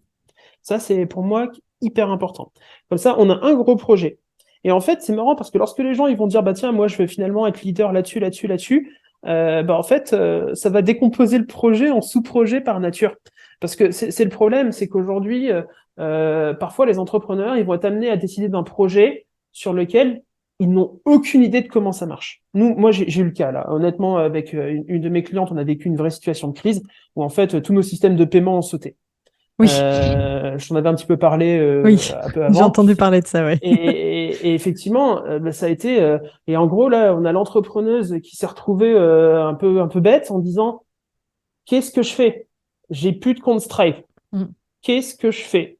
Ça c'est pour moi hyper important. Comme ça on a un gros projet. Et en fait c'est marrant parce que lorsque les gens ils vont dire bah tiens moi je vais finalement être leader là-dessus, en fait ça va décomposer le projet en sous-projets par nature. Parce que c'est le problème, c'est qu'aujourd'hui parfois, les entrepreneurs, ils vont être amenés à décider d'un projet sur lequel ils n'ont aucune idée de comment ça marche. Moi, j'ai eu le cas là. Honnêtement, avec une de mes clientes, on a vécu une vraie situation de crise où en fait tous nos systèmes de paiement ont sauté. Oui. Je t'en avais un petit peu parlé un peu avant. J'ai entendu parler de ça, ouais. Et effectivement, ça a été. Et en gros, là, on a l'entrepreneuse qui s'est retrouvée un peu bête en disant qu'est-ce que je fais? J'ai plus de compte Stripe. Qu'est-ce que je fais?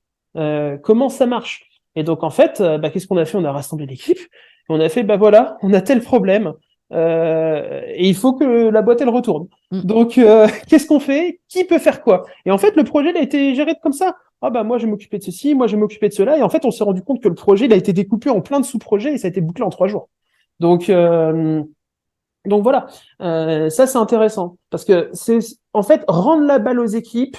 Comment ça marche? Et donc en fait, qu'est-ce qu'on a fait? On a rassemblé l'équipe. Et on a fait, voilà, on a tel problème. Et il faut que la boîte elle retourne. Donc qu'est-ce qu'on fait? Qui peut faire quoi? Et en fait, le projet il a été géré comme ça. Moi je vais m'occuper de ceci, moi je vais m'occuper de cela. Et en fait, on s'est rendu compte que le projet il a été découpé en plein de sous-projets et ça a été bouclé en 3 jours. Donc voilà, ça c'est intéressant parce que c'est en fait rendre la balle aux équipes.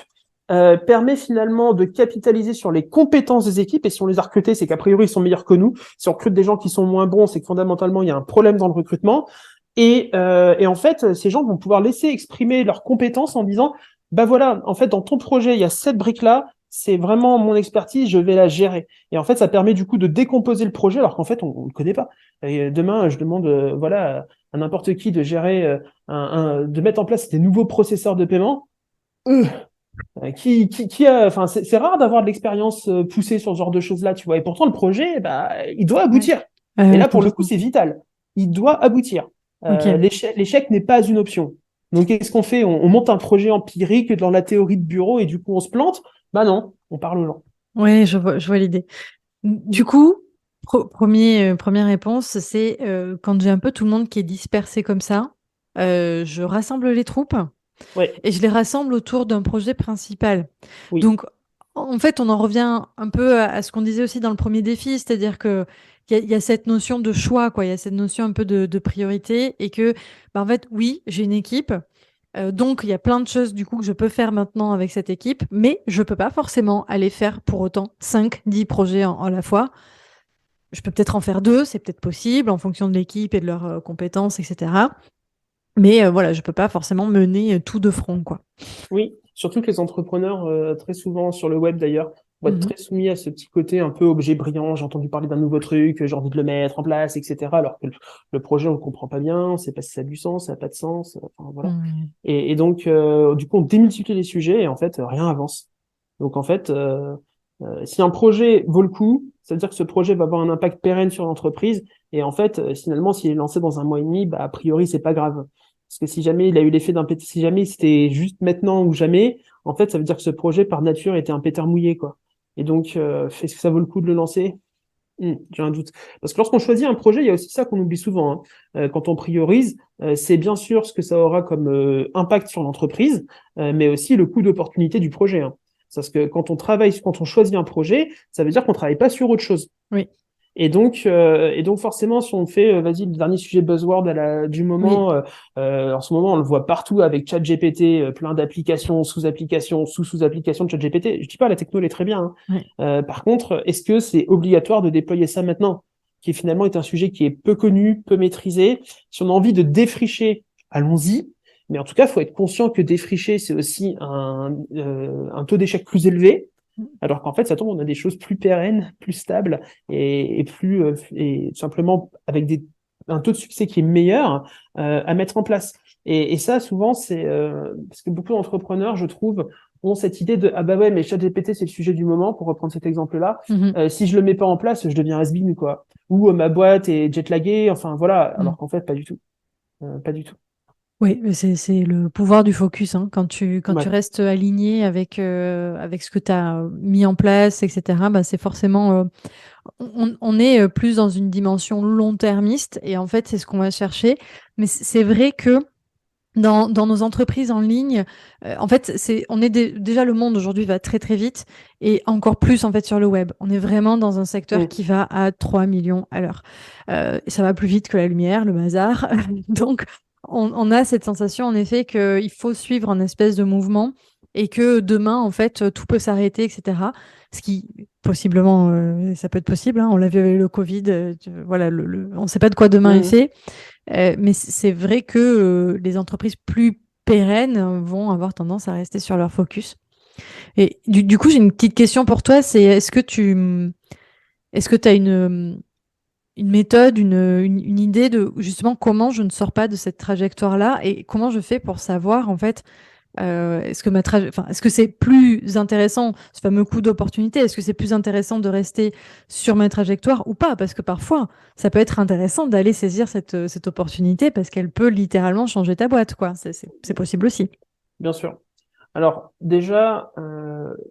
Permet finalement de capitaliser sur les compétences des équipes. Et si on les a recrutés, c'est qu'a priori, ils sont meilleurs que nous. Si on recrute des gens qui sont moins bons, c'est que fondamentalement, il y a un problème dans le recrutement. Et en fait, ces gens vont pouvoir laisser exprimer leurs compétences en disant, voilà, en fait, dans ton projet, il y a cette brique-là, c'est vraiment mon expertise, je vais la gérer. Et en fait, ça permet du coup de décomposer le projet alors qu'en fait, on ne connaît pas. Et demain, je demande à n'importe qui de gérer, de mettre en place des nouveaux processeurs de paiement. C'est rare d'avoir de l'expérience poussée sur ce genre de choses-là, tu vois. Et pourtant, le projet, il doit aboutir. Et là, pour le coup, c'est vital. Il doit aboutir. L'échec n'est pas une option. Donc, qu'est-ce qu'on fait? On monte un projet empirique dans la théorie de bureau et du coup, on se plante? Non, on parle aux gens. Oui, je vois l'idée. Du coup, première réponse, c'est quand j'ai un peu tout le monde qui est dispersé comme ça, je rassemble les troupes. Et je les rassemble autour d'un projet principal. Oui. Donc, en fait, on en revient un peu à ce qu'on disait aussi dans le premier défi, c'est-à-dire que il y a cette notion de choix, quoi. Il y a cette notion un peu de priorité et que, en fait, oui, j'ai une équipe. Donc, il y a plein de choses, du coup, que je peux faire maintenant avec cette équipe, mais je peux pas forcément aller faire pour autant 5, 10 projets à la fois. Je peux peut-être en faire 2, c'est peut-être possible en fonction de l'équipe et de leurs compétences, etc. Mais voilà, je peux pas forcément mener tout de front, quoi. Oui, surtout que les entrepreneurs, très souvent sur le web d'ailleurs, vont être très soumis à ce petit côté un peu objet brillant. J'ai entendu parler d'un nouveau truc, j'ai envie de le mettre en place, etc. Alors que le projet, on le comprend pas bien, on sait pas si ça a du sens, ça n'a pas de sens. Enfin, voilà. Et donc, du coup, on démultiplie les sujets et en fait, rien avance. Donc, en fait, si un projet vaut le coup, ça veut dire que ce projet va avoir un impact pérenne sur l'entreprise. Et en fait, finalement, s'il est lancé dans 1 mois et demi, a priori, c'est pas grave. Parce que si jamais il a eu l'effet d'un pétard, si jamais c'était juste maintenant ou jamais, en fait, ça veut dire que ce projet, par nature, était un pétard mouillé, quoi. Et donc, est-ce que ça vaut le coup de le lancer? J'ai un doute. Parce que lorsqu'on choisit un projet, il y a aussi ça qu'on oublie souvent, hein. Quand on priorise, c'est bien sûr ce que ça aura comme impact sur l'entreprise, mais aussi le coût d'opportunité du projet, hein. Parce que quand on choisit un projet, ça veut dire qu'on travaille pas sur autre chose. Oui. Et donc forcément, si on fait, vas-y, le dernier sujet buzzword du moment, en ce moment, on le voit partout avec ChatGPT, plein d'applications, sous-applications, sous-applications de ChatGPT. Je dis pas, la techno, elle est très bien, hein. Par contre, est-ce que c'est obligatoire de déployer ça maintenant, qui finalement est un sujet qui est peu connu, peu maîtrisé? Si on a envie de défricher, allons-y. Mais en tout cas, il faut être conscient que défricher, c'est aussi un taux d'échec plus élevé, alors qu'en fait, ça tombe, on a des choses plus pérennes, plus stables et plus et tout simplement avec un taux de succès qui est meilleur à mettre en place. Et ça, souvent, c'est parce que beaucoup d'entrepreneurs, je trouve, ont cette idée de ah bah ouais, mais ChatGPT, c'est le sujet du moment, pour reprendre cet exemple-là. Si je le mets pas en place, je deviens has-been, quoi. Ou ma boîte est jetlaguée, enfin voilà, alors qu'en fait, pas du tout. Pas du tout. Oui, mais c'est le pouvoir du focus, hein. Quand tu Ouais. restes aligné avec ce que tu as mis en place, etc., bah, c'est forcément on est plus dans une dimension long-termiste et en fait, c'est ce qu'on va chercher. Mais c'est vrai que dans nos entreprises en ligne, en fait, déjà le monde aujourd'hui va très très vite et encore plus en fait sur le web. On est vraiment dans un secteur qui va à 3 millions à l'heure. Ça va plus vite que la lumière, le bazar. Donc, on a cette sensation en effet qu'il faut suivre un espèce de mouvement et que demain, en fait, tout peut s'arrêter, etc. Ce qui, possiblement, ça peut être possible, hein. On l'a vu avec le Covid. Voilà, on ne sait pas de quoi demain est fait. Mais c'est vrai que les entreprises plus pérennes vont avoir tendance à rester sur leur focus. Et du coup, j'ai une petite question pour toi, c'est est-ce que tu as une méthode, une idée de justement comment je ne sors pas de cette trajectoire-là et comment je fais pour savoir en fait est-ce que c'est plus intéressant, ce fameux coup d'opportunité, est-ce que c'est plus intéressant de rester sur ma trajectoire ou pas? Parce que parfois, ça peut être intéressant d'aller saisir cette opportunité parce qu'elle peut littéralement changer ta boîte, quoi. C'est possible aussi. Bien sûr. Alors, déjà,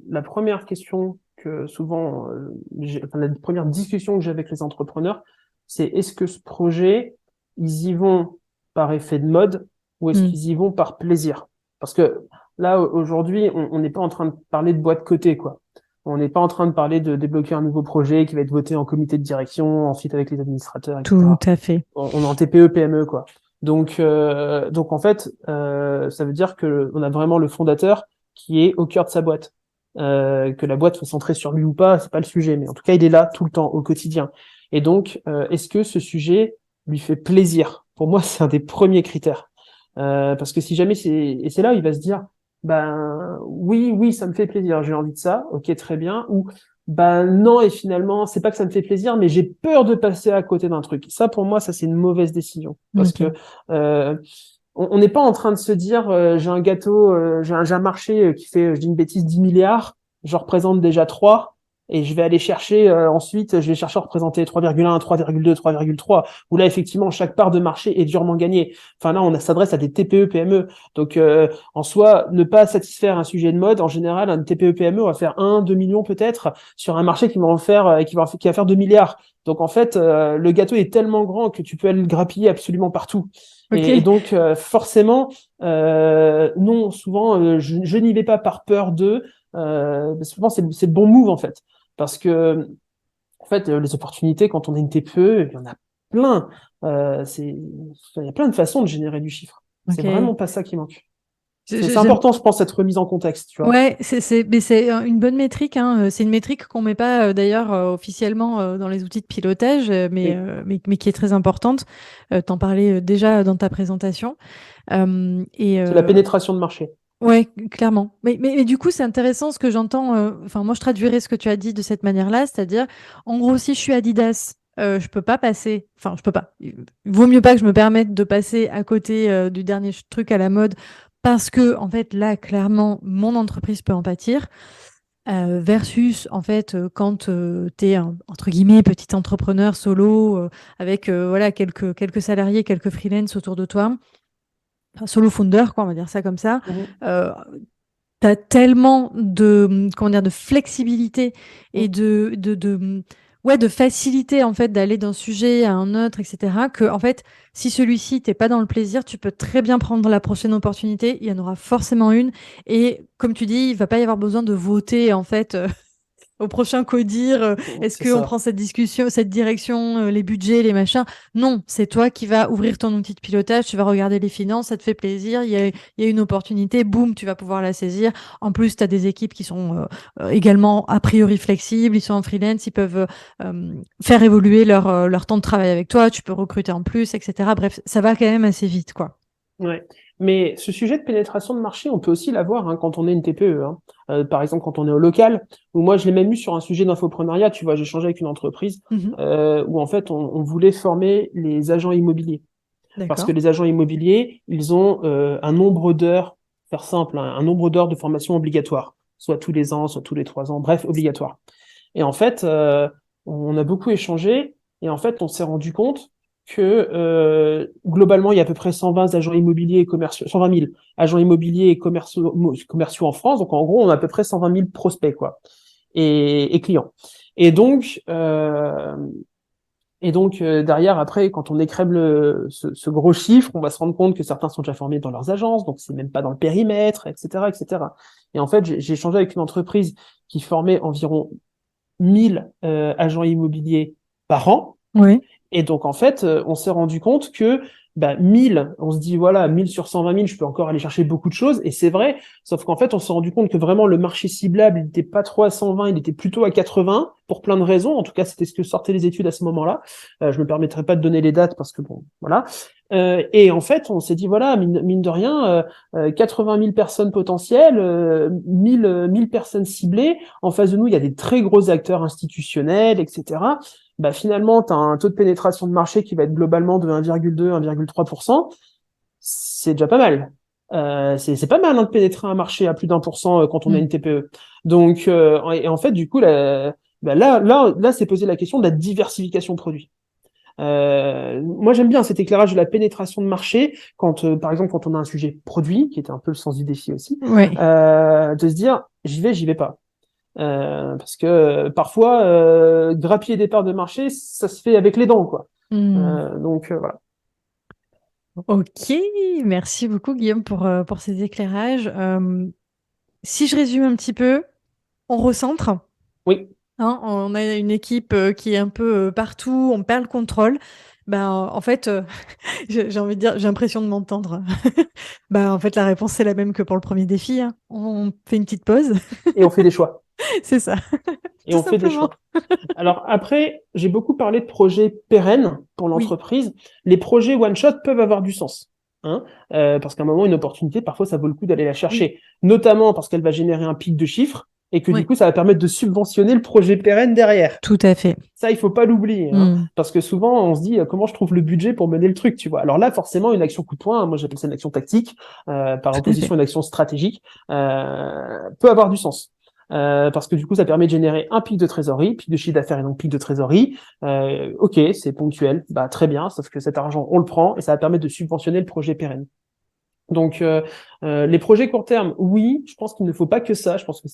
la première question que souvent, la première discussion que j'ai avec les entrepreneurs, c'est est-ce que ce projet, ils y vont par effet de mode ou est-ce qu'ils y vont par plaisir? Parce que là, aujourd'hui, on n'est pas en train de parler de boîte cotée, quoi. On n'est pas en train de parler de débloquer un nouveau projet qui va être voté en comité de direction, ensuite avec les administrateurs, etc. Tout à fait. On est en TPE, PME, quoi. Donc en fait, ça veut dire que on a vraiment le fondateur qui est au cœur de sa boîte. Que la boîte soit centrée sur lui ou pas, c'est pas le sujet, mais en tout cas, il est là tout le temps, au quotidien. Et donc, est-ce que ce sujet lui fait plaisir? Pour moi, c'est un des premiers critères. Parce que si jamais c'est là, il va se dire, ben oui, ça me fait plaisir, j'ai envie de ça, ok, très bien. Ou ben non, et finalement, c'est pas que ça me fait plaisir, mais j'ai peur de passer à côté d'un truc. Ça, pour moi, ça c'est une mauvaise décision, parce que on n'est pas en train de se dire, j'ai un gâteau, j'ai un marché qui fait, je dis une bêtise, 10 milliards, j'en représente déjà 3. Et je vais aller chercher ensuite, je vais chercher à représenter 3,1, 3,2, 3,3, où là, effectivement, chaque part de marché est durement gagnée. Enfin, là, on s'adresse à des TPE, PME. Donc, en soi, ne pas satisfaire un sujet de mode, en général, un TPE, PME va faire 1, 2 millions peut-être sur un marché qui va en faire, qui va faire 2 milliards. Donc, en fait, le gâteau est tellement grand que tu peux aller le grappiller absolument partout. Et donc, forcément, non, souvent, je n'y vais pas par peur de... souvent, c'est le bon move, en fait. Parce que, en fait, les opportunités, quand on a une TPE, il y en a plein. Il y a plein de façons de générer du chiffre. C'est vraiment pas ça qui manque. C'est important, je pense, cette remise en contexte, tu vois. Ouais, mais c'est une bonne métrique, hein. C'est une métrique qu'on met pas d'ailleurs officiellement dans les outils de pilotage, mais qui est très importante. T'en parlais déjà dans ta présentation. C'est la pénétration de marché. Ouais, clairement. Mais du coup, c'est intéressant ce que j'entends. Enfin, moi, je traduirais ce que tu as dit de cette manière-là, c'est-à-dire, en gros, si je suis Adidas, je peux pas passer. Enfin, je peux pas. Il vaut mieux pas que je me permette de passer à côté du dernier truc à la mode, parce que, en fait, là, clairement, mon entreprise peut en pâtir. Versus, en fait, quand tu es entre guillemets petit entrepreneur solo avec voilà quelques salariés, quelques freelance autour de toi. Solo founder, quoi, on va dire ça comme ça. T'as tellement de flexibilité et de facilité en fait d'aller d'un sujet à un autre, etc. Que en fait, si celui-ci t'es pas dans le plaisir, tu peux très bien prendre la prochaine opportunité. Il y en aura forcément une. Et comme tu dis, il va pas y avoir besoin de voter en fait. Au prochain codir, est-ce qu'on prend cette discussion, cette direction, les budgets, les machins? Non, c'est toi qui vas ouvrir ton outil de pilotage, tu vas regarder les finances, ça te fait plaisir, il y a une opportunité, boum, tu vas pouvoir la saisir. En plus, tu as des équipes qui sont également a priori flexibles, ils sont en freelance, ils peuvent faire évoluer leur temps de travail avec toi, tu peux recruter en plus, etc. Bref, ça va quand même assez vite, quoi. Ouais. Mais ce sujet de pénétration de marché, on peut aussi l'avoir quand on est une TPE. Par exemple, quand on est au local, ou moi je l'ai même eu sur un sujet d'infopreneuriat, tu vois, j'ai échangé avec une entreprise où en fait on voulait former les agents immobiliers. Parce que D'accord. les agents immobiliers, ils ont un nombre d'heures, faire simple, un nombre d'heures de formation obligatoire, soit tous les ans, soit tous les 3 ans, bref, obligatoire. Et en fait, on a beaucoup échangé et en fait, on s'est rendu compte que globalement, il y a à peu près 120 agents immobiliers et commerciaux, 120 000 agents immobiliers et commerciaux en France. Donc, en gros, on a à peu près 120 000 prospects, quoi, et clients. Et donc, derrière, après, quand on écrème ce gros chiffre, on va se rendre compte que certains sont déjà formés dans leurs agences, donc c'est même pas dans le périmètre, etc., etc. Et en fait, j'ai échangé avec une entreprise qui formait environ 1000 agents immobiliers par an. Oui. Et donc, en fait, on s'est rendu compte que 1000, on se dit, voilà, 1000 sur 120 000, je peux encore aller chercher beaucoup de choses. Et c'est vrai, sauf qu'en fait, on s'est rendu compte que vraiment, le marché ciblable, il n'était pas trop à 120, il était plutôt à 80, pour plein de raisons. En tout cas, c'était ce que sortaient les études à ce moment-là. Je me permettrai pas de donner les dates parce que, bon, voilà. Et en fait, on s'est dit, voilà, mine de rien, 80 000 personnes potentielles, 1000 personnes ciblées. En face de nous, il y a des très gros acteurs institutionnels, etc. Finalement, tu as un taux de pénétration de marché qui va être globalement de 1,2, 1,3%. C'est déjà pas mal. C'est pas mal de pénétrer un marché à plus d'1% quand on a une TPE. Donc, et en fait, du coup, là, c'est posé la question de la diversification produit. Moi, j'aime bien cet éclairage de la pénétration de marché quand, par exemple, quand on a un sujet produit, qui était un peu le sens du défi aussi, Oui. de se dire, j'y vais pas. Parce que parfois, grappiller des parts de marché, ça se fait avec les dents, quoi. Donc voilà. Ok, merci beaucoup Guillaume pour ces éclairages. Si je résume un petit peu, on recentre. Oui, Hein, on a une équipe qui est un peu partout, on perd le contrôle. En fait, j'ai envie de dire, j'ai l'impression de m'entendre. En fait, la réponse c'est la même que pour le premier défi, hein. On fait une petite pause, et on fait des choix. c'est ça, Et tout on fait des simplement. choix. Alors après, j'ai beaucoup parlé de projets pérennes pour Oui, l'entreprise. Les projets one-shot peuvent avoir du sens. Parce qu'à un moment, une opportunité, parfois, ça vaut le coup d'aller la oui, chercher. Notamment parce qu'elle va générer un pic de chiffres et que du oui, coup, ça va permettre de subventionner le projet pérenne derrière. tout à fait. Ça, il faut pas l'oublier, parce que souvent, on se dit comment je trouve le budget pour mener le truc, tu vois. Alors là, forcément, une action coup de poing, moi j'appelle ça une action tactique, par Tout à opposition fait. à une action stratégique, peut avoir du sens. Parce que du coup, ça permet de générer un pic de trésorerie, pic de chiffre d'affaires et donc pic de trésorerie. Ok, c'est ponctuel, très bien, sauf que cet argent, on le prend et ça va permettre de subventionner le projet pérenne. Donc, les projets court terme, oui, je pense qu'il ne faut pas que ça. Je pense que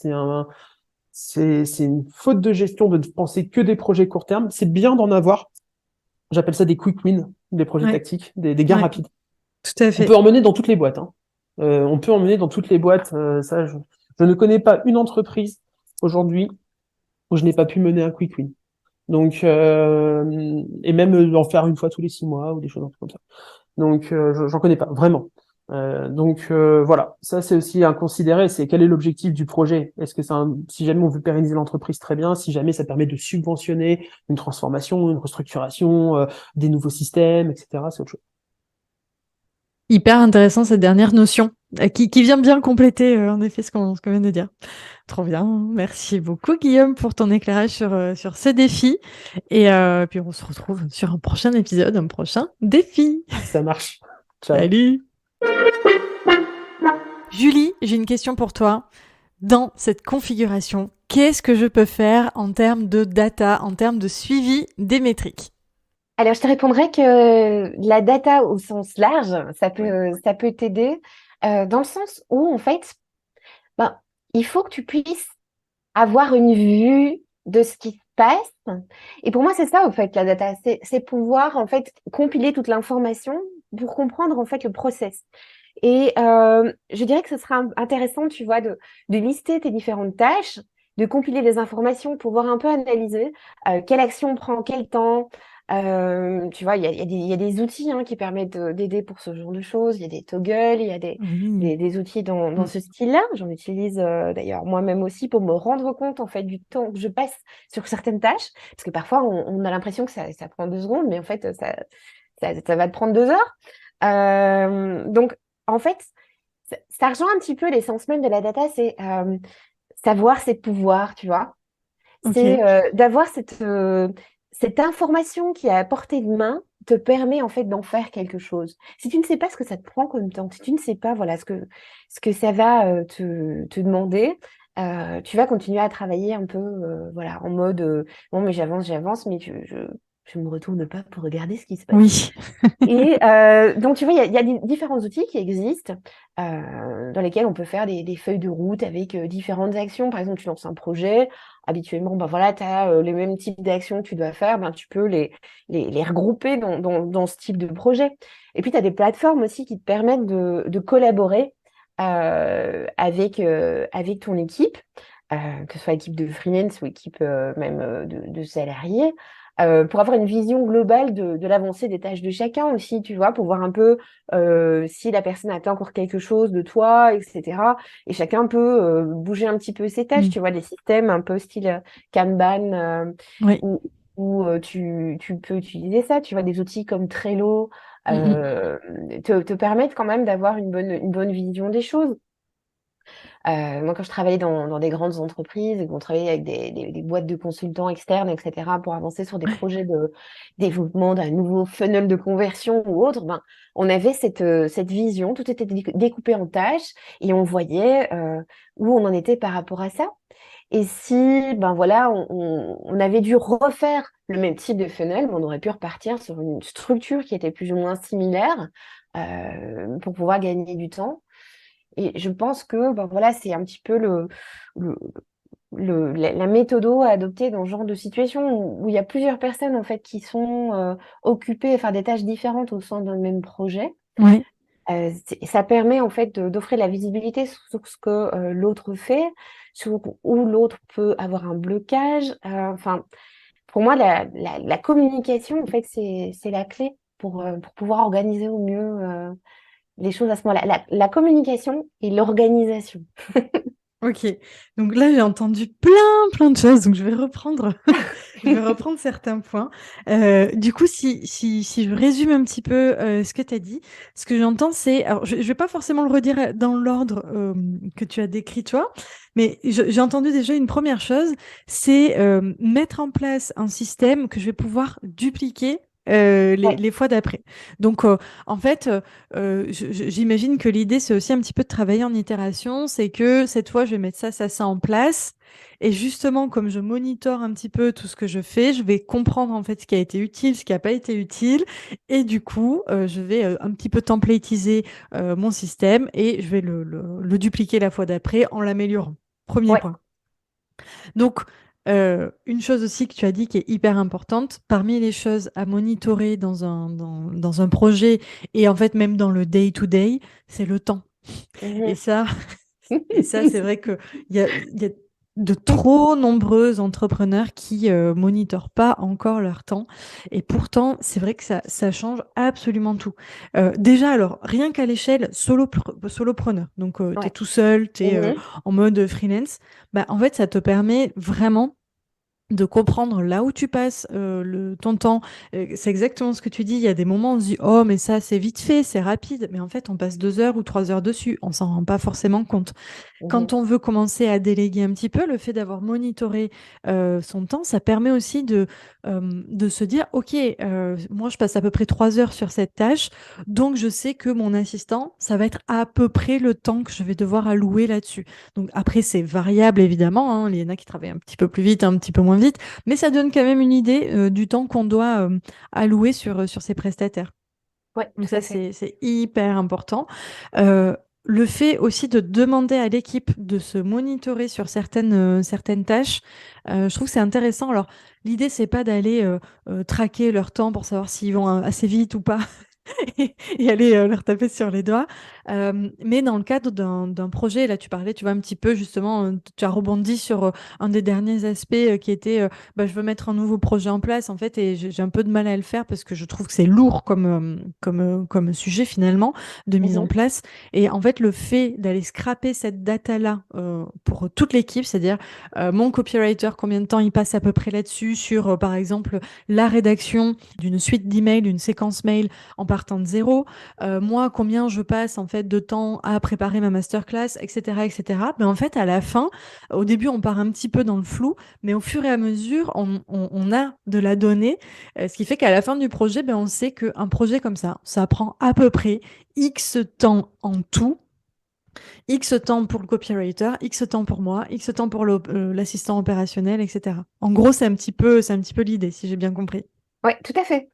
c'est une faute de gestion de penser que des projets court terme. C'est bien d'en avoir. J'appelle ça des quick wins, des projets Ouais, tactiques, des gains ouais, rapides. tout à On peut fait. emmener dans toutes les boîtes. On peut emmener dans toutes les boîtes. Ça, je ne connais pas une entreprise aujourd'hui où je n'ai pas pu mener un quick win. Donc, et même en faire une fois tous les 6 mois ou des choses comme ça. Donc, j'en connais pas, vraiment. Voilà, ça c'est aussi à considérer, c'est quel est l'objectif du projet. Est-ce que si jamais on veut pérenniser l'entreprise, très bien. Si jamais ça permet de subventionner une transformation, une restructuration, des nouveaux systèmes, etc., c'est autre chose. Hyper intéressant cette dernière notion qui vient bien compléter en effet ce qu'on vient de dire. Trop bien. Merci beaucoup Guillaume pour ton éclairage sur ce défi. Et puis on se retrouve sur un prochain épisode, un prochain défi. Ça marche. Ciao. Salut. Julie, j'ai une question pour toi. Dans cette configuration, qu'est-ce que je peux faire en termes de data, en termes de suivi des métriques? Alors, je te répondrais que la data au sens large, ça peut t'aider dans le sens où, en fait, ben, il faut que tu puisses avoir une vue de ce qui se passe. Et pour moi, c'est ça, en fait, la data. C'est pouvoir, en fait, compiler toute l'information pour comprendre, en fait, le process. Et je dirais que ce sera intéressant, tu vois, de lister tes différentes tâches, de compiler des informations pour pouvoir un peu analyser quelle action prend quel temps. Tu vois, il y a des outils qui permettent d'aider pour ce genre de choses. Il y a des toggles, il y a Oui. des outils dans ce style-là. J'en utilise d'ailleurs moi-même aussi pour me rendre compte en fait du temps que je passe sur certaines tâches. Parce que parfois, on a l'impression que ça prend 2 secondes, mais en fait, ça va te prendre 2 heures. Donc, en fait, ça rejoint un petit peu l'essence même de la data, c'est savoir ses pouvoirs, tu vois. Ok. C'est d'avoir cette information qui est à portée de main te permet en fait d'en faire quelque chose. Si tu ne sais pas ce que ça te prend comme temps, si tu ne sais pas voilà ce que ça va te demander, tu vas continuer à travailler un peu voilà en mode bon mais j'avance mais je me retourne pas pour regarder ce qui se passe. Oui. Et donc, tu vois, il y a différents outils qui existent dans lesquels on peut faire des feuilles de route avec différentes actions. Par exemple, tu lances un projet. Habituellement, ben voilà, tu as les mêmes types d'actions que tu dois faire. Ben, tu peux les regrouper dans ce type de projet. Et puis, tu as des plateformes aussi qui te permettent de collaborer avec ton équipe, que ce soit équipe de freelance ou équipe même de salariés pour avoir une vision globale de l'avancée des tâches de chacun aussi, tu vois, pour voir un peu si la personne attend encore quelque chose de toi, etc. Et chacun peut bouger un petit peu ses tâches, tu vois, des systèmes un peu style Kanban, Oui. où tu peux utiliser ça, tu vois, des outils comme Trello Mm. te permettent quand même d'avoir une bonne vision des choses. Moi, quand je travaillais dans des grandes entreprises et qu'on travaillait avec des boîtes de consultants externes, etc., pour avancer sur des projets de développement d'un nouveau funnel de conversion ou autre, ben, on avait cette vision, tout était découpé en tâches et on voyait où on en était par rapport à ça. Et si, ben voilà, on avait dû refaire le même type de funnel, ben, on aurait pu repartir sur une structure qui était plus ou moins similaire pour pouvoir gagner du temps. Et je pense que ben voilà, c'est un petit peu le, la méthodo à adopter dans ce genre de situation où il y a plusieurs personnes en fait qui sont occupées à faire des tâches différentes au sein d'un même projet. Oui. Ça permet en fait d'offrir la visibilité sur ce que l'autre fait, sur où l'autre peut avoir un blocage. Enfin, pour moi, la communication en fait c'est la clé pour pouvoir organiser au mieux les choses à ce moment-là. La communication et l'organisation. Ok, donc là j'ai entendu plein de choses, donc je vais reprendre, je vais reprendre certains points. Du coup, si je résume un petit peu ce que tu as dit, ce que j'entends c'est, alors je vais pas forcément le redire dans l'ordre que tu as décrit toi, mais j'ai entendu déjà une première chose, c'est mettre en place un système que je vais pouvoir dupliquer Ouais. les fois d'après. Donc en fait, j'imagine que l'idée, c'est aussi un petit peu de travailler en itération. C'est que cette fois, je vais mettre ça en place. Et justement, comme je monitore un petit peu tout ce que je fais, je vais comprendre en fait ce qui a été utile, ce qui n'a pas été utile. Et du coup, je vais un petit peu templatiser mon système et je vais le dupliquer la fois d'après en l'améliorant. Premier Ouais. point. Donc, une chose aussi que tu as dit qui est hyper importante, parmi les choses à monitorer dans un projet et en fait même dans le day-to-day, c'est le temps. Et Mhm. ça, et ça c'est vrai qu'il y a de trop nombreux entrepreneurs qui monitorent pas encore leur temps. Et pourtant, c'est vrai que ça change absolument tout. Déjà, alors, rien qu'à l'échelle solopreneur, donc tu es Ouais. tout seul, tu es Mhm. en mode freelance, bah, en fait, ça te permet vraiment de comprendre là où tu passes ton temps. C'est exactement ce que tu dis. Il y a des moments où on se dit, oh, mais ça, c'est vite fait, c'est rapide. Mais en fait, on passe 2 heures ou 3 heures dessus. On s'en rend pas forcément compte. Quand Mhm. on veut commencer à déléguer un petit peu, le fait d'avoir monitoré son temps, ça permet aussi de se dire, OK, moi, je passe à peu près 3 heures sur cette tâche, donc je sais que mon assistant, ça va être à peu près le temps que je vais devoir allouer là-dessus. Donc après, c'est variable, évidemment, hein. Il y en a qui travaillent un petit peu plus vite, un petit peu moins vite, mais ça donne quand même une idée du temps qu'on doit allouer sur ces prestataires. Ouais, Donc tout ça, à fait. c'est hyper important. Euh, le fait aussi de demander à l'équipe de se monitorer sur certaines tâches, je trouve que c'est intéressant. Alors, l'idée, c'est pas d'aller traquer leur temps pour savoir s'ils vont assez vite ou pas. Et aller leur taper sur les doigts. Mais dans le cadre d'un projet, là tu parlais, tu vois un petit peu justement, tu as rebondi sur un des derniers aspects qui était, bah, je veux mettre un nouveau projet en place en fait, et j'ai un peu de mal à le faire parce que je trouve que c'est lourd comme sujet finalement de mise en Mhm. place. Et en fait, le fait d'aller scraper cette data-là pour toute l'équipe, c'est-à-dire mon copywriter, combien de temps il passe à peu près là-dessus, sur par exemple la rédaction d'une suite d'emails, d'une séquence mail en partant de zéro. Moi, combien je passe en fait de temps à préparer ma masterclass, etc., etc. Mais en fait, à la fin, au début, on part un petit peu dans le flou, mais au fur et à mesure, on a de la donnée, ce qui fait qu'à la fin du projet, on sait qu'un projet comme ça prend à peu près X temps en tout. X temps pour le copywriter, X temps pour moi, X temps pour l'assistant opérationnel, etc. En gros, c'est un petit peu l'idée, si j'ai bien compris. Ouais, tout à fait.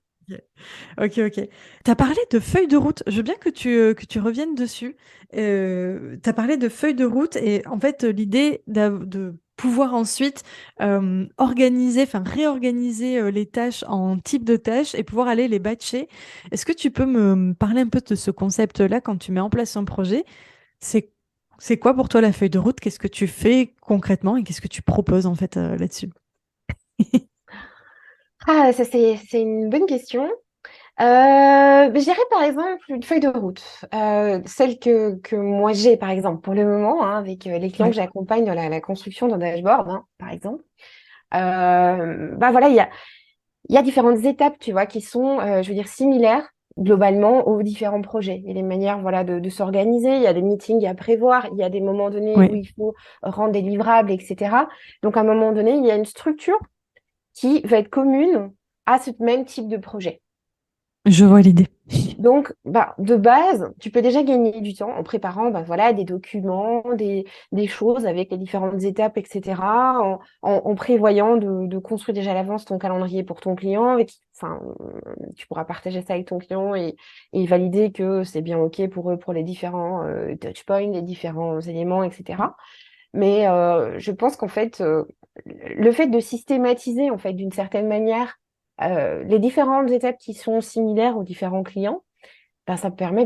Ok, ok. Tu as parlé de feuille de route. Je veux bien que tu reviennes dessus. Tu as parlé de feuille de route et en fait, l'idée de pouvoir ensuite réorganiser les tâches en types de tâches et pouvoir aller les batcher. Est-ce que tu peux me parler un peu de ce concept-là quand tu mets en place un projet? C'est c'est quoi pour toi la feuille de route? Qu'est-ce que tu fais concrètement et qu'est-ce que tu proposes en fait là-dessus? Ah, ça, c'est une bonne question. Je dirais par exemple une feuille de route, celle que moi j'ai par exemple pour le moment hein, avec les clients Ouais. que j'accompagne dans la construction d'un dashboard, hein, par exemple. Voilà, il y a différentes étapes, tu vois, qui sont, je veux dire, similaires globalement aux différents projets. Il y a des manières, voilà, de s'organiser, il y a des meetings à prévoir, il y a des moments donnés où Ouais, il faut rendre des livrables, etc. Donc à un moment donné, il y a une structure qui va être commune à ce même type de projet. je vois l'idée. Donc, de base, tu peux déjà gagner du temps en préparant voilà, des documents, des choses avec les différentes étapes, etc., en prévoyant de construire déjà à l'avance ton calendrier pour ton client. Tu pourras partager ça avec ton client et valider que c'est bien OK pour eux, pour les différents touchpoints, les différents éléments, etc. Mais je pense qu'en fait, le fait de systématiser, en fait, d'une certaine manière, les différentes étapes qui sont similaires aux différents clients, ça permet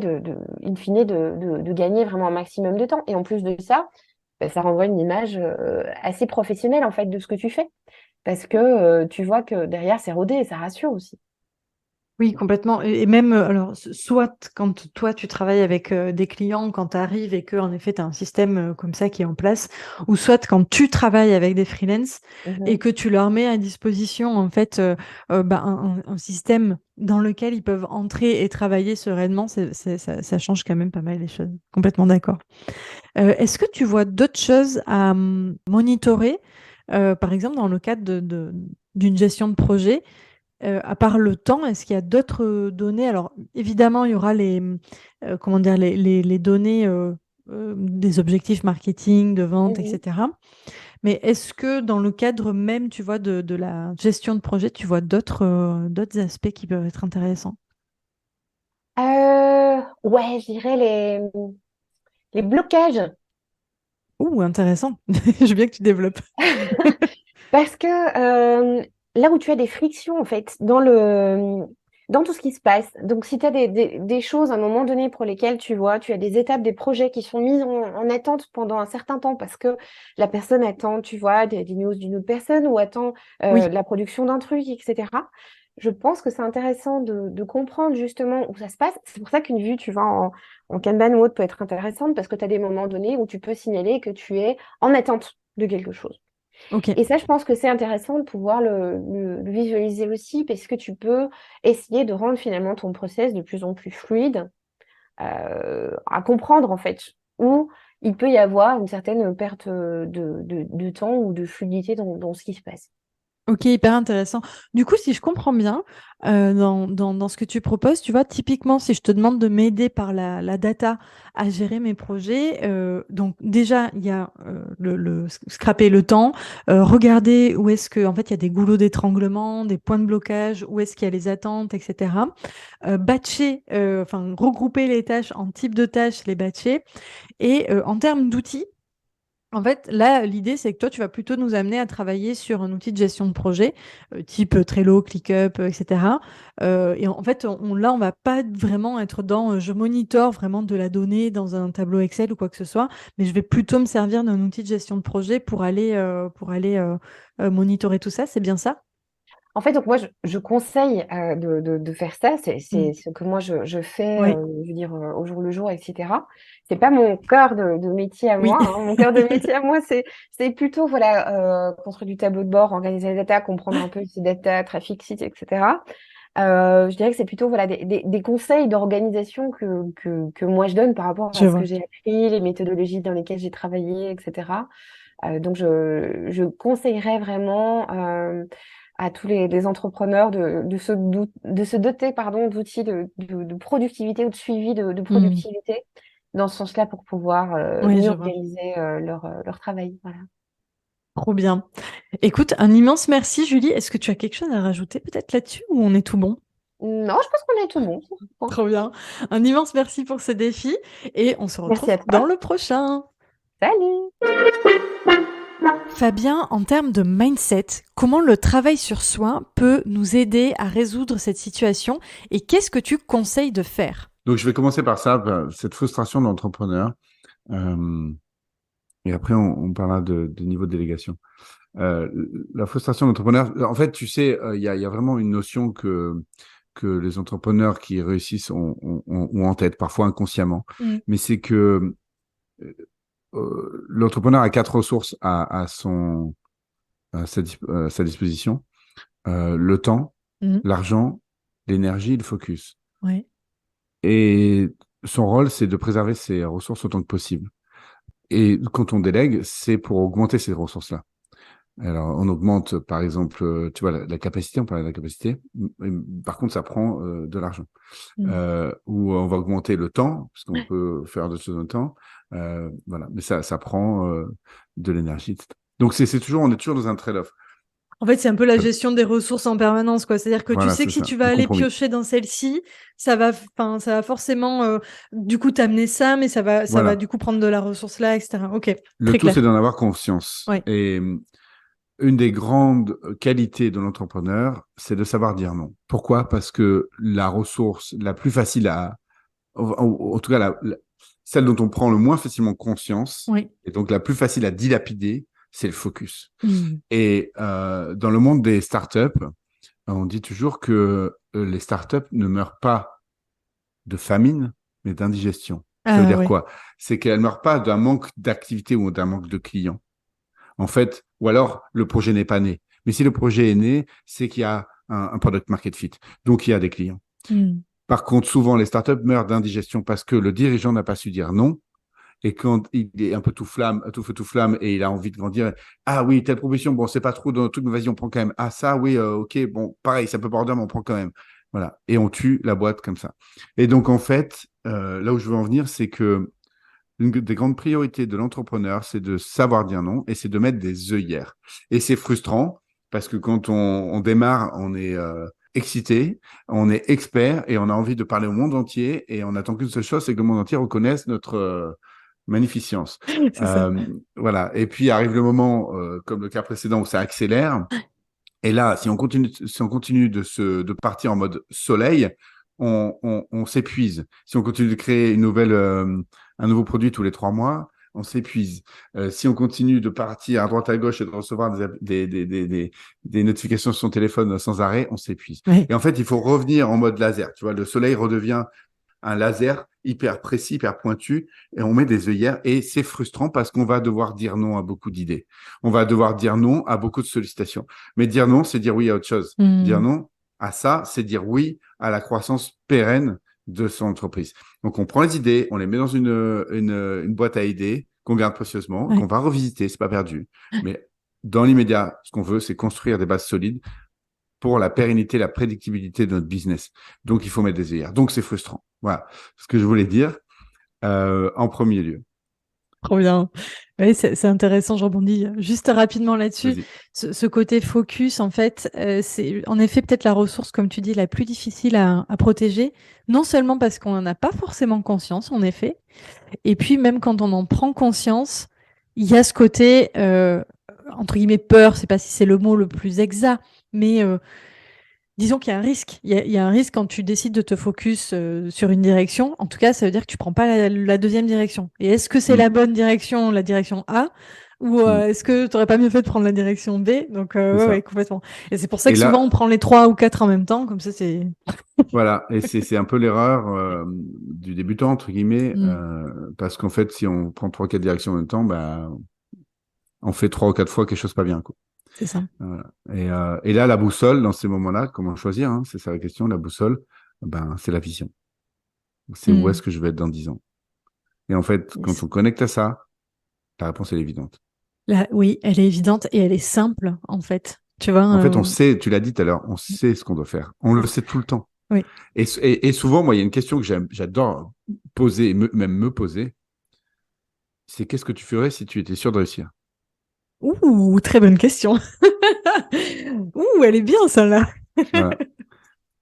in fine, de gagner vraiment un maximum de temps. Et en plus de ça, ça renvoie une image assez professionnelle, en fait, de ce que tu fais. Parce que tu vois que derrière, c'est rodé et ça rassure aussi. Oui, complètement. Et même, alors, soit quand toi, tu travailles avec des clients, quand tu arrives et que, en effet, tu as un système comme ça qui est en place, ou soit quand tu travailles avec des freelances et Mhm. que tu leur mets à disposition, en fait, un système dans lequel ils peuvent entrer et travailler sereinement, ça change quand même pas mal les choses. Complètement d'accord. Est-ce que tu vois d'autres choses à monitorer, par exemple, dans le cadre d'une gestion de projet? À part le temps, est-ce qu'il y a d'autres données? Alors, évidemment, il y aura comment dire, les données des objectifs marketing, de vente, Mhm. etc. Mais est-ce que dans le cadre même, tu vois, de la gestion de projet, tu vois d'autres aspects qui peuvent être intéressants? Ouais, je dirais les blocages. Ouh, intéressant. Je veux bien que tu développes. Parce que là où tu as des frictions, en fait, dans tout ce qui se passe, donc si tu as des choses à un moment donné pour lesquelles tu vois, tu as des étapes, des projets qui sont mis en attente pendant un certain temps parce que la personne attend, tu vois, des news d'une autre personne ou attend Oui, la production d'un truc, etc. Je pense que c'est intéressant de comprendre justement où ça se passe. C'est pour ça qu'une vue, tu vois, en Kanban ou autre peut être intéressante parce que tu as des moments donnés où tu peux signaler que tu es en attente de quelque chose. ok. Et ça, je pense que c'est intéressant de pouvoir le visualiser aussi parce que tu peux essayer de rendre finalement ton process de plus en plus fluide, à comprendre en fait où il peut y avoir une certaine perte de temps ou de fluidité dans ce qui se passe. Ok, hyper intéressant. Du coup, si je comprends bien, dans ce que tu proposes, tu vois, typiquement, si je te demande de m'aider par la data à gérer mes projets, donc déjà, il y a le scraper le temps, regarder où est-ce que, en fait, il y a des goulots d'étranglement, des points de blocage, où est-ce qu'il y a les attentes, etc. Batcher, enfin, regrouper les tâches en types de tâches, les batcher. Et en termes d'outils, en fait, là, l'idée, c'est que toi, tu vas plutôt nous amener à travailler sur un outil de gestion de projet, type Trello, ClickUp, etc. Et en fait, là, on va pas vraiment être dans je monitore vraiment de la donnée dans un tableau Excel ou quoi que ce soit, mais je vais plutôt me servir d'un outil de gestion de projet pour aller monitorer tout ça. C'est bien ça? En fait, donc moi, je conseille de faire ça. Mm. C'est ce que moi, je fais, Oui, je veux dire, au jour le jour, etc. C'est pas mon cœur de métier à oui. moi, hein. Mon cœur de métier à moi, c'est plutôt, voilà, construire du tableau de bord, organiser les data, comprendre un peu ces data, trafic, site, etc. Je dirais que c'est plutôt voilà, des conseils d'organisation que moi je donne par rapport Je à ce que vois. j'ai appris, les méthodologies dans lesquelles j'ai travaillé, etc. Donc, je conseillerais vraiment à tous les entrepreneurs de se doter pardon, d'outils de productivité ou de suivi de Hmm. productivité dans ce sens-là pour pouvoir Oui, mieux je vois. organiser leur travail. Voilà. Trop bien. Écoute, un immense merci, Julie. Est-ce que tu as quelque chose à rajouter peut-être là-dessus ou on est tout bon? Non, je pense qu'on est tout bon. Trop bien. Un immense merci pour ce défi et on se Merci retrouve à dans toi. le prochain. Salut! Fabien, en termes de mindset, comment le travail sur soi peut nous aider à résoudre cette situation et qu'est-ce que tu conseilles de faire? Donc, je vais commencer par ça, cette frustration de l'entrepreneur. Et après, on parlera de niveau de délégation. Euh, la frustration de l'entrepreneur, en fait, tu sais, il y a vraiment une notion que les entrepreneurs qui réussissent ont en tête, parfois inconsciemment. Mm. Mais c'est que l'entrepreneur a 4 ressources à sa disposition. Le temps, Mm. l'argent, l'énergie, le focus. Ouais. Et son rôle, c'est de préserver ces ressources autant que possible. Et quand on délègue, c'est pour augmenter ces ressources-là. Alors, on augmente, par exemple, tu vois, la capacité, on parlait de la capacité. Par contre, ça prend de l'argent. Mm. Ou on va augmenter le temps, parce qu'on peut faire de choses en temps. Voilà, mais ça prend de l'énergie, etc. Donc, on est toujours dans un trade-off. En fait, c'est un peu la gestion des ressources en permanence, quoi. C'est-à-dire que tu Voilà, sais c'est que si ça, tu vas un aller compromis. piocher dans celle-ci, ça va forcément, du coup, t'amener ça, mais ça va Voilà. du coup prendre de la ressource là, etc. Ok, Le très tout, clair. c'est d'en avoir conscience. Ouais. Et une des grandes qualités de l'entrepreneur, c'est de savoir dire non. Pourquoi? Parce que la ressource la plus facile en tout cas, celle dont on prend le moins facilement conscience, Oui. et donc la plus facile à dilapider, c'est le focus. Mm. Et dans le monde des startups, on dit toujours que les startups ne meurent pas de famine, mais d'indigestion. Ça veut Ah dire ouais. quoi? C'est qu'elles ne meurent pas d'un manque d'activité ou d'un manque de clients. En fait, ou alors le projet n'est pas né. Mais si le projet est né, c'est qu'il y a un product market fit. Donc, il y a des clients. Mm. Par contre, souvent, les startups meurent d'indigestion parce que le dirigeant n'a pas su dire non. Et quand il est un peu tout flamme, tout feu, tout flamme, et il a envie de grandir, ah oui, telle proposition, bon, c'est pas trop dans le truc, mais vas-y, on prend quand même. Ah ça, oui, ok, bon, pareil, ça peut pas order, mais on prend quand même. Voilà. Et on tue la boîte comme ça. Et donc, en fait, là où je veux en venir, c'est que une des grandes priorités de l'entrepreneur, c'est de savoir dire non et c'est de mettre des œillères. Et c'est frustrant parce que quand on démarre, on est excité, on est expert et on a envie de parler au monde entier et on attend qu'une seule chose, c'est que le monde entier reconnaisse notre magnificence. C'est ça. Voilà. Et puis arrive le moment, comme le cas précédent, où ça accélère. Et là, si on continue de partir en mode soleil, on s'épuise. Si on continue de créer un nouveau produit tous les 3 mois, on s'épuise. Si on continue de partir à droite à gauche et de recevoir des notifications sur son téléphone sans arrêt, on s'épuise. Ouais. Et en fait, il faut revenir en mode laser. Tu vois, le soleil redevient un laser hyper précis, hyper pointu, et on met des œillères, et c'est frustrant parce qu'on va devoir dire non à beaucoup d'idées. On va devoir dire non à beaucoup de sollicitations. Mais dire non, c'est dire oui à autre chose. Mm. Dire non à ça, c'est dire oui à la croissance pérenne de son entreprise. Donc, on prend les idées, on les met dans une boîte à idées qu'on garde précieusement, Ouais. qu'on va revisiter, c'est pas perdu. Mais dans l'immédiat, ce qu'on veut, c'est construire des bases solides pour la pérennité, la prédictibilité de notre business. Donc, il faut mettre des œillères. Donc, c'est frustrant. Voilà ce que je voulais dire en premier lieu. Trop bien. Oui, c'est intéressant, je rebondis juste rapidement là-dessus. Vas-y. Ce côté focus, en fait, c'est en effet peut-être la ressource, comme tu dis, la plus difficile à protéger. Non seulement parce qu'on n'en a pas forcément conscience, en effet, et puis même quand on en prend conscience, il y a ce côté, entre guillemets, peur, je sais pas si c'est le mot le plus exact, mais disons qu'il y a un risque. Il y a un risque quand tu décides de te focus sur une direction. En tout cas, ça veut dire que tu prends pas la deuxième direction. Et est-ce que c'est la bonne direction, la direction A, ou est-ce que tu n'aurais pas mieux fait de prendre la direction B? Donc, ouais, complètement. Et c'est pour ça Et que là, souvent on prend les 3 ou 4 en même temps, comme ça c'est. voilà, et c'est un peu l'erreur du débutant, entre guillemets, parce qu'en fait, si on prend 3 ou 4 directions en même temps, bah, on fait 3 ou 4 fois quelque chose pas bien, quoi. C'est ça. Voilà. Et là, la boussole, dans ces moments-là, comment choisir, hein, c'est ça la question, la boussole, ben, c'est la vision. C'est où est-ce que je vais être dans 10 ans. Et en fait, Yes. quand on connecte à ça, la réponse elle est évidente. Là, oui, elle est évidente et elle est simple, en fait. Tu vois, En fait, on sait, tu l'as dit tout à l'heure, on sait ce qu'on doit faire. On le sait tout le temps. Oui. Et souvent, moi, il y a une question que j'adore poser, et même me poser, c'est qu'est-ce que tu ferais si tu étais sûr de réussir? Ouh, très bonne question. Ouh, elle est bien, celle-là. Voilà.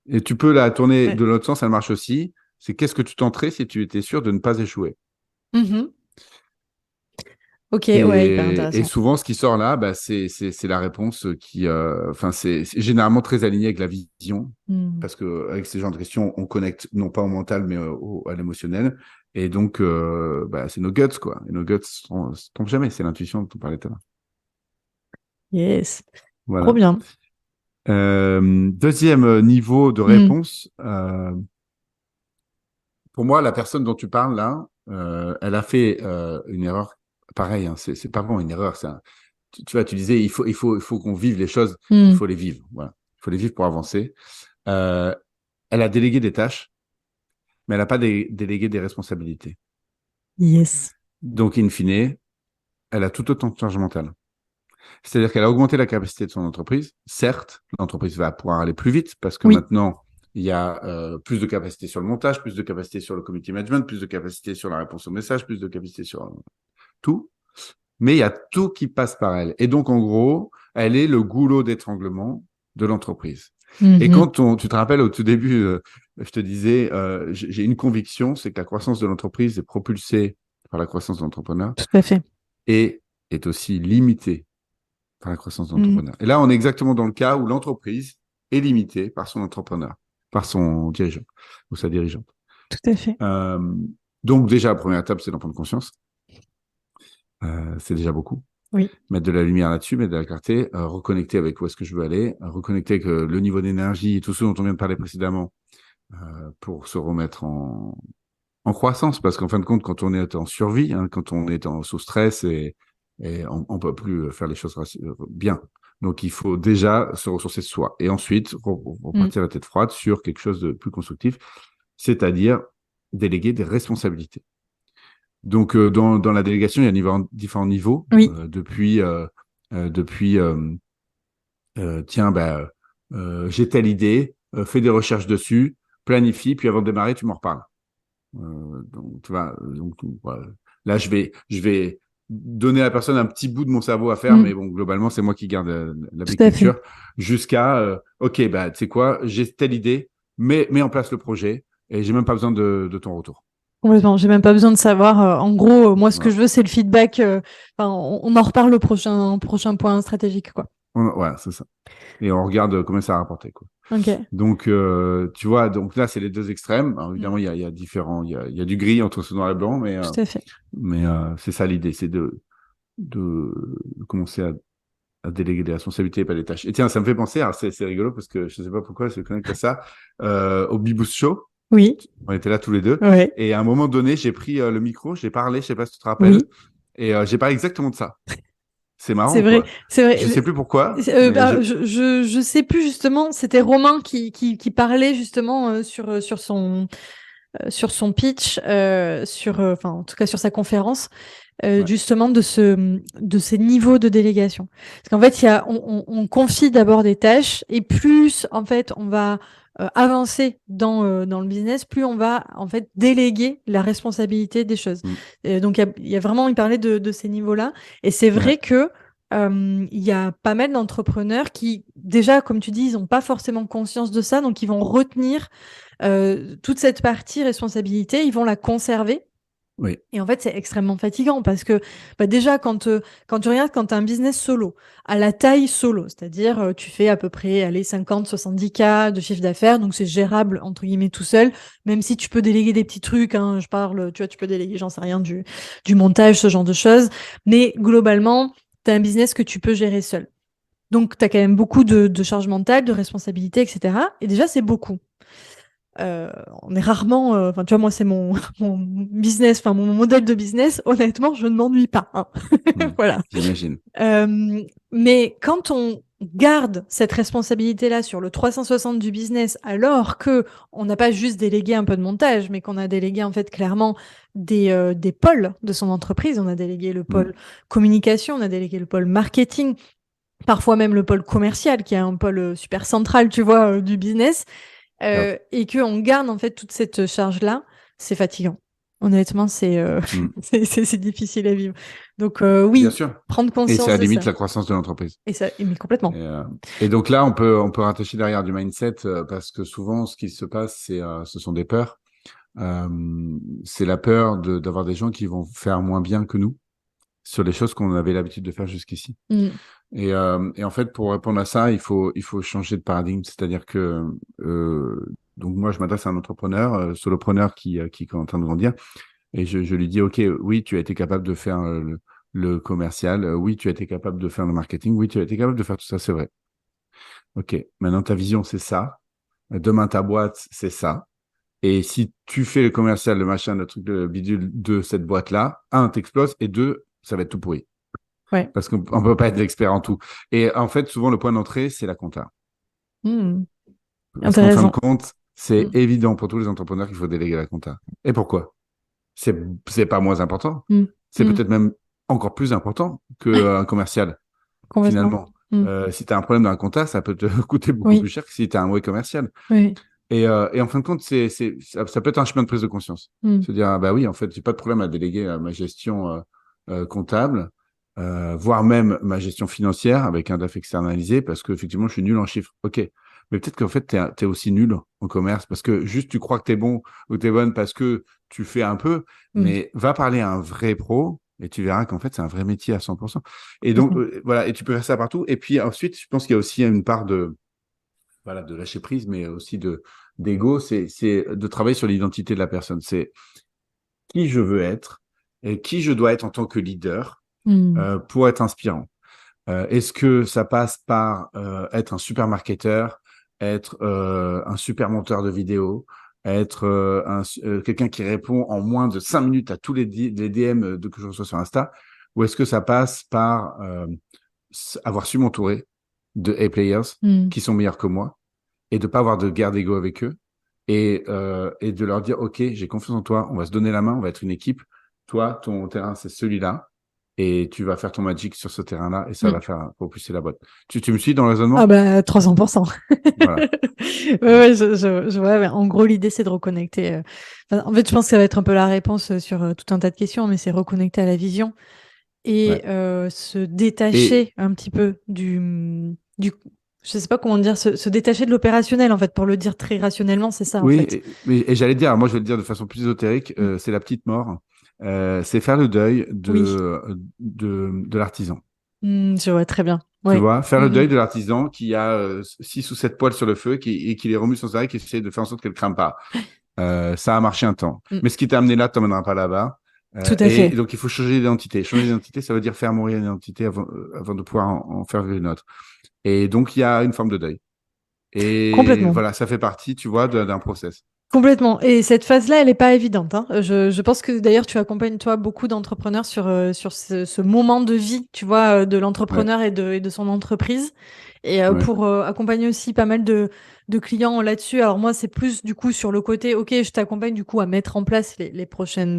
Et tu peux la tourner Ouais. de l'autre sens, elle marche aussi. C'est qu'est-ce que tu tenterais si tu étais sûr de ne pas échouer? Mhm. Ok, ouais, hyper Et intéressant. souvent, ce qui sort là, bah, c'est la réponse qui, enfin, c'est généralement très aligné avec la vision, Hmm. parce que avec ces genres de questions, on connecte non pas au mental, mais à l'émotionnel. Et donc, bah, c'est nos guts, quoi. Et nos guts tombent jamais. C'est l'intuition dont on parlait tout à l'heure. Yes. Trop Voilà. bien. Deuxième niveau de Hmm. réponse. Pour moi, la personne dont tu parles là, elle a fait une erreur. Pareil, hein, c'est pas vraiment une erreur. Tu vois, tu disais, il faut qu'on vive les choses. Il Hmm. faut les vivre. Voilà. Il faut les vivre pour avancer. Euh, Elle a délégué des tâches, mais elle n'a pas délégué des responsabilités. Yes. Donc, in fine, elle a tout autant de charge mentale. C'est-à-dire qu'elle a augmenté la capacité de son entreprise. Certes, l'entreprise va pouvoir aller plus vite parce que Oui. maintenant, il y a plus de capacité sur le montage, plus de capacité sur le community management, plus de capacité sur la réponse aux messages, plus de capacité sur tout. Mais il y a tout qui passe par elle. Et donc, en gros, elle est le goulot d'étranglement de l'entreprise. Et Mhm. quand tu te rappelles au tout début, je te disais, j'ai une conviction, c'est que la croissance de l'entreprise est propulsée par la croissance de l'entrepreneur Tout à fait. et est aussi limitée par la croissance de Mhm. l'entrepreneur. Et là, on est exactement dans le cas où l'entreprise est limitée par son entrepreneur, par son dirigeant ou sa dirigeante. Tout à fait. Donc déjà, la première étape, c'est d'en prendre conscience. C'est déjà beaucoup. Oui. Mettre de la lumière là-dessus, mettre de la clarté, reconnecter avec où est-ce que je veux aller, reconnecter avec le niveau d'énergie et tout ce dont on vient de parler précédemment pour se remettre en croissance. Parce qu'en fin de compte, quand on est en survie, hein, quand on est sous stress et on ne peut plus faire les choses bien. Donc, il faut déjà se ressourcer de soi. Et ensuite, repartir la tête froide sur quelque chose de plus constructif, c'est-à-dire déléguer des responsabilités. Donc, dans la délégation, il y a différents niveaux. Oui. Depuis, tiens, bah, j'ai telle idée, fais des recherches dessus, planifie, puis avant de démarrer, tu m'en reparles. Donc, tu vois, donc, voilà. Là, je vais donner à la personne un petit bout de mon cerveau à faire, mais bon, globalement, c'est moi qui garde la big Tout à fait. picture jusqu'à, OK, bah, tu sais quoi, j'ai telle idée, mets en place le projet et j'ai même pas besoin de ton retour. Complètement. J'ai même pas besoin de savoir. En gros, moi, ce que Voilà. je veux, c'est le feedback. Enfin, on en reparle le prochain point stratégique, quoi. Voilà, c'est ça. Et on regarde combien ça a rapporté, quoi. Ok. Donc, tu vois, donc là, c'est les deux extrêmes. Alors, évidemment, il y a différents, il y a du gris entre ce noir et blanc, Tout à fait. mais c'est ça l'idée, c'est de commencer à déléguer des responsabilités et pas des tâches. Et tiens, ça me fait penser, alors c'est rigolo parce que je sais pas pourquoi je connecte à ça, au Beboost Show. Oui. On était là tous les deux. Ouais. Et à un moment donné, j'ai pris le micro, j'ai parlé, je sais pas si tu te rappelles, Oui. et j'ai parlé exactement de ça. C'est marrant, C'est vrai. quoi. C'est vrai. Je sais plus pourquoi. Je sais plus justement. C'était Romain qui parlait justement sur son pitch, enfin en tout cas sur sa conférence. Ouais. Justement de ces niveaux de délégation. Parce qu'en fait, on confie d'abord des tâches et plus en fait on va avancer dans le business, plus on va en fait déléguer la responsabilité des choses. Donc il y a vraiment, il parlait de ces niveaux-là et c'est vrai que il y a pas mal d'entrepreneurs qui déjà, comme tu dis, ils n'ont pas forcément conscience de ça, donc ils vont retenir toute cette partie responsabilité, ils vont la conserver. Oui. Et en fait, c'est extrêmement fatigant parce que déjà, quand tu regardes, quand tu as un business solo, à la taille solo, c'est-à-dire tu fais à peu près 50-70K de chiffre d'affaires, donc c'est gérable, entre guillemets, tout seul, même si tu peux déléguer des petits trucs, hein, tu vois, tu peux déléguer, j'en sais rien, du montage, ce genre de choses, mais globalement, tu as un business que tu peux gérer seul. Donc, tu as quand même beaucoup de charge mentale, de responsabilités, etc. Et déjà, c'est beaucoup. on est rarement, enfin tu vois, moi c'est mon mon business, enfin mon modèle de business. Honnêtement, je ne m'ennuie pas. Hein. Voilà. J'imagine. Mais quand on garde cette responsabilité-là sur le 360 du business, alors que on n'a pas juste délégué un peu de montage, mais qu'on a délégué en fait clairement des pôles de son entreprise, on a délégué le pôle communication, on a délégué le pôle marketing, parfois même le pôle commercial, qui est un pôle super central, tu vois, du business, et qu'on garde en fait toute cette charge-là, c'est fatigant. Honnêtement, c'est difficile à vivre. Donc Bien oui, sûr. prendre Et conscience ça de limite ça. la croissance de l'entreprise. Et ça, mais complètement. Et donc là, on peut rattacher derrière du mindset parce que souvent, ce qui se passe, ce sont des peurs. C'est la peur d'avoir des gens qui vont faire moins bien que nous sur les choses qu'on avait l'habitude de faire jusqu'ici. Et en fait, pour répondre à ça, il faut changer de paradigme. C'est-à-dire que donc moi, je m'adresse à un entrepreneur, solopreneur qui est en train de grandir, et je lui dis, OK, oui, tu as été capable de faire le commercial, oui, tu as été capable de faire le marketing, oui, tu as été capable de faire tout ça, c'est vrai. OK, maintenant ta vision, c'est ça. Demain, ta boîte, c'est ça. Et si tu fais le commercial, le machin, le truc, le bidule de cette boîte-là, un, t'exploses, et deux, ça va être tout pourri. Ouais. Parce qu'on peut pas être expert en tout. Et en fait, souvent, le point d'entrée, c'est la compta. Parce qu'en fin de compte, c'est évident pour tous les entrepreneurs qu'il faut déléguer la compta. Et pourquoi? C'est pas moins important. C'est peut-être même encore plus important qu'un commercial, finalement. Si tu as un problème dans la compta, ça peut te coûter beaucoup plus cher que si tu as un mauvais commercial. Oui. Et en fin de compte, ça peut être un chemin de prise de conscience. Se dire, ah bah oui, en fait, j'ai pas de problème à déléguer ma gestion comptable, voire même ma gestion financière avec un DAF externalisé, parce qu'effectivement, je suis nul en chiffres. OK. Mais peut-être qu'en fait, t'es aussi nul en commerce, parce que juste tu crois que t'es bon ou t'es bonne parce que tu fais un peu, mais va parler à un vrai pro, et tu verras qu'en fait, c'est un vrai métier à 100%. Et donc, voilà, et tu peux faire ça partout. Et puis ensuite, je pense qu'il y a aussi une part de lâcher prise, mais aussi d'ego, c'est de travailler sur l'identité de la personne. C'est qui je veux être et qui je dois être en tant que leader pour être inspirant. Est-ce que ça passe par être un super marketeur, être un super monteur de vidéos, être quelqu'un qui répond en moins de 5 minutes à tous les DM que je reçois sur Insta, ou est-ce que ça passe par avoir su m'entourer de A-players qui sont meilleurs que moi, et de pas avoir de guerre d'ego avec eux, et de leur dire, OK, j'ai confiance en toi, on va se donner la main, on va être une équipe. Toi, ton terrain, c'est celui-là, et tu vas faire ton magic sur ce terrain-là, et ça va faire propulser la boîte. Tu me suis dans le raisonnement? Ah bah 300%. Voilà. Ouais, je vois. En gros, l'idée, c'est de reconnecter. En fait, je pense que ça va être un peu la réponse sur tout un tas de questions, mais c'est reconnecter à la vision et se détacher un petit peu du je sais pas comment dire, se détacher de l'opérationnel, en fait, pour le dire très rationnellement, c'est ça, en Oui, fait. et j'allais dire, moi je vais le dire de façon plus ésotérique, c'est la petite mort. C'est faire le deuil de l'artisan. Je vois très bien. Tu vois, faire le deuil de l'artisan qui a 6 ou 7 poêles sur le feu et qui les remue sans arrêt, qui essaie de faire en sorte qu'elles ne crament pas. Ça a marché un temps. Mais ce qui t'a amené là, ne t'emmènera pas là-bas. Tout à fait. Et donc, il faut changer d'identité. Changer d'identité, ça veut dire faire mourir une identité avant de pouvoir en faire vivre une autre. Et donc, il y a une forme de deuil. Et Complètement. voilà, ça fait partie, tu vois, d'un process. Complètement. Et cette phase-là, elle n'est pas évidente. Hein. Je pense que d'ailleurs, tu accompagnes toi beaucoup d'entrepreneurs sur ce moment de vie, tu vois, de l'entrepreneur et de son entreprise. Et pour accompagner aussi pas mal de clients là-dessus. Alors moi, c'est plus du coup sur le côté, ok, je t'accompagne du coup à mettre en place les prochains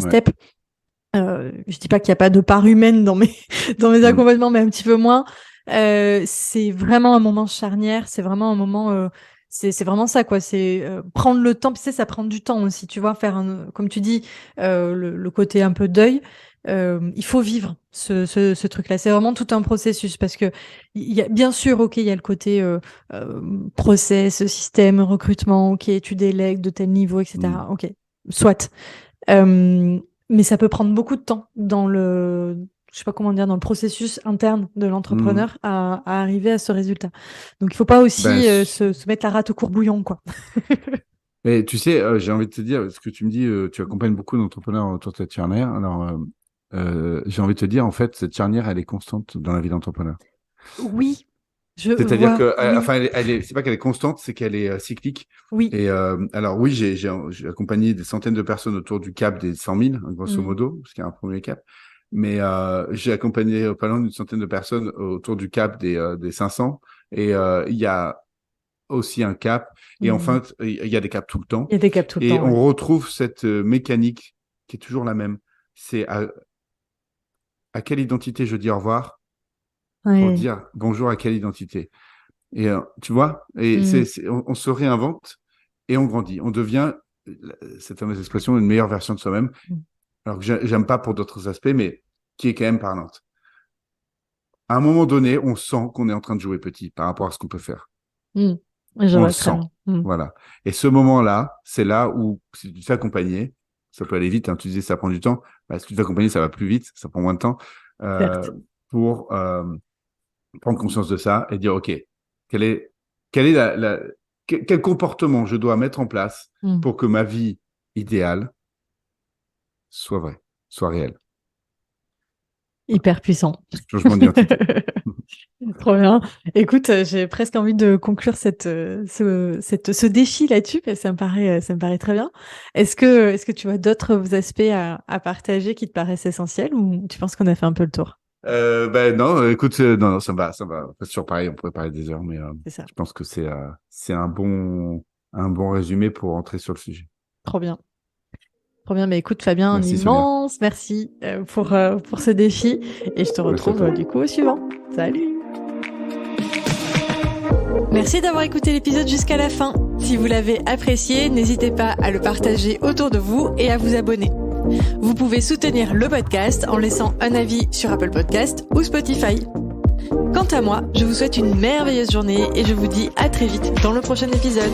steps. Je dis pas qu'il n'y a pas de part humaine dans mes accompagnements, mais un petit peu moins. C'est vraiment un moment charnière. C'est vraiment un moment. C'est vraiment ça, quoi. C'est prendre le temps. Puis tu sais, ça prend du temps aussi, tu vois, faire comme tu dis, le côté un peu deuil. Il faut vivre ce truc-là. C'est vraiment tout un processus parce que il y a bien sûr, ok, il y a le côté process, système, recrutement, ok, tu délègues de tel niveau, etc. Ok, soit. Mais ça peut prendre beaucoup de temps dans je sais pas comment dire, dans le processus interne de l'entrepreneur à arriver à ce résultat. Donc, il faut pas aussi se mettre la rate au courbouillon, quoi. Mais tu sais, j'ai envie de te dire, ce que tu me dis, tu accompagnes beaucoup d'entrepreneurs autour de cette charnière. Alors, j'ai envie de te dire, en fait, cette charnière, elle est constante dans la vie d'entrepreneur. Oui, Je C'est-à-dire vois, que, oui. enfin, c'est pas qu'elle est constante, c'est qu'elle est cyclique. Oui. Et alors oui, j'ai accompagné des centaines de personnes autour du cap des 100 000, grosso modo, parce qu'il y a un premier cap. Mais j'ai accompagné pas loin d'une centaine de personnes autour du cap des 500. Et il y a aussi un cap. Et enfin, il y a des caps tout le temps. Il y a des caps tout le Et temps. on retrouve cette mécanique qui est toujours la même. C'est à quelle identité je dis au revoir pour dire bonjour à quelle identité. Et tu vois, et on se réinvente et on grandit. On devient, cette fameuse expression, une meilleure version de soi-même. Alors que j'aime pas pour d'autres aspects, mais qui est quand même parlante. À un moment donné, on sent qu'on est en train de jouer petit par rapport à ce qu'on peut faire. Je On vois le très sent. bien. Voilà. Et ce moment-là, c'est là où, si tu te fais accompagner, ça peut aller vite, hein, tu disais ça prend du temps. Bah, si tu te fais accompagner, ça va plus vite, ça prend moins de temps. Pour prendre conscience de ça et dire, OK, quel comportement je dois mettre en place pour que ma vie idéale soit vraie, soit réelle. Hyper puissant. Changement d'identité. Trop bien. Écoute, j'ai presque envie de conclure ce défi là-dessus, parce que ça me paraît très bien. Est-ce que tu as d'autres aspects à partager qui te paraissent essentiels, ou tu penses qu'on a fait un peu le tour? Non, écoute, non, ça va. C'est toujours pareil, on pourrait parler des heures, mais C'est ça. je pense que c'est un bon résumé pour entrer sur le sujet. Trop bien. Trop bien. Mais écoute, Fabien, Merci, un immense merci pour ce défi, et je te retrouve du coup au suivant. Salut. Merci d'avoir écouté l'épisode jusqu'à la fin. Si vous l'avez apprécié, n'hésitez pas à le partager autour de vous et à vous abonner. Vous pouvez soutenir le podcast en laissant un avis sur Apple Podcast ou Spotify. Quant à moi, je vous souhaite une merveilleuse journée et je vous dis à très vite dans le prochain épisode.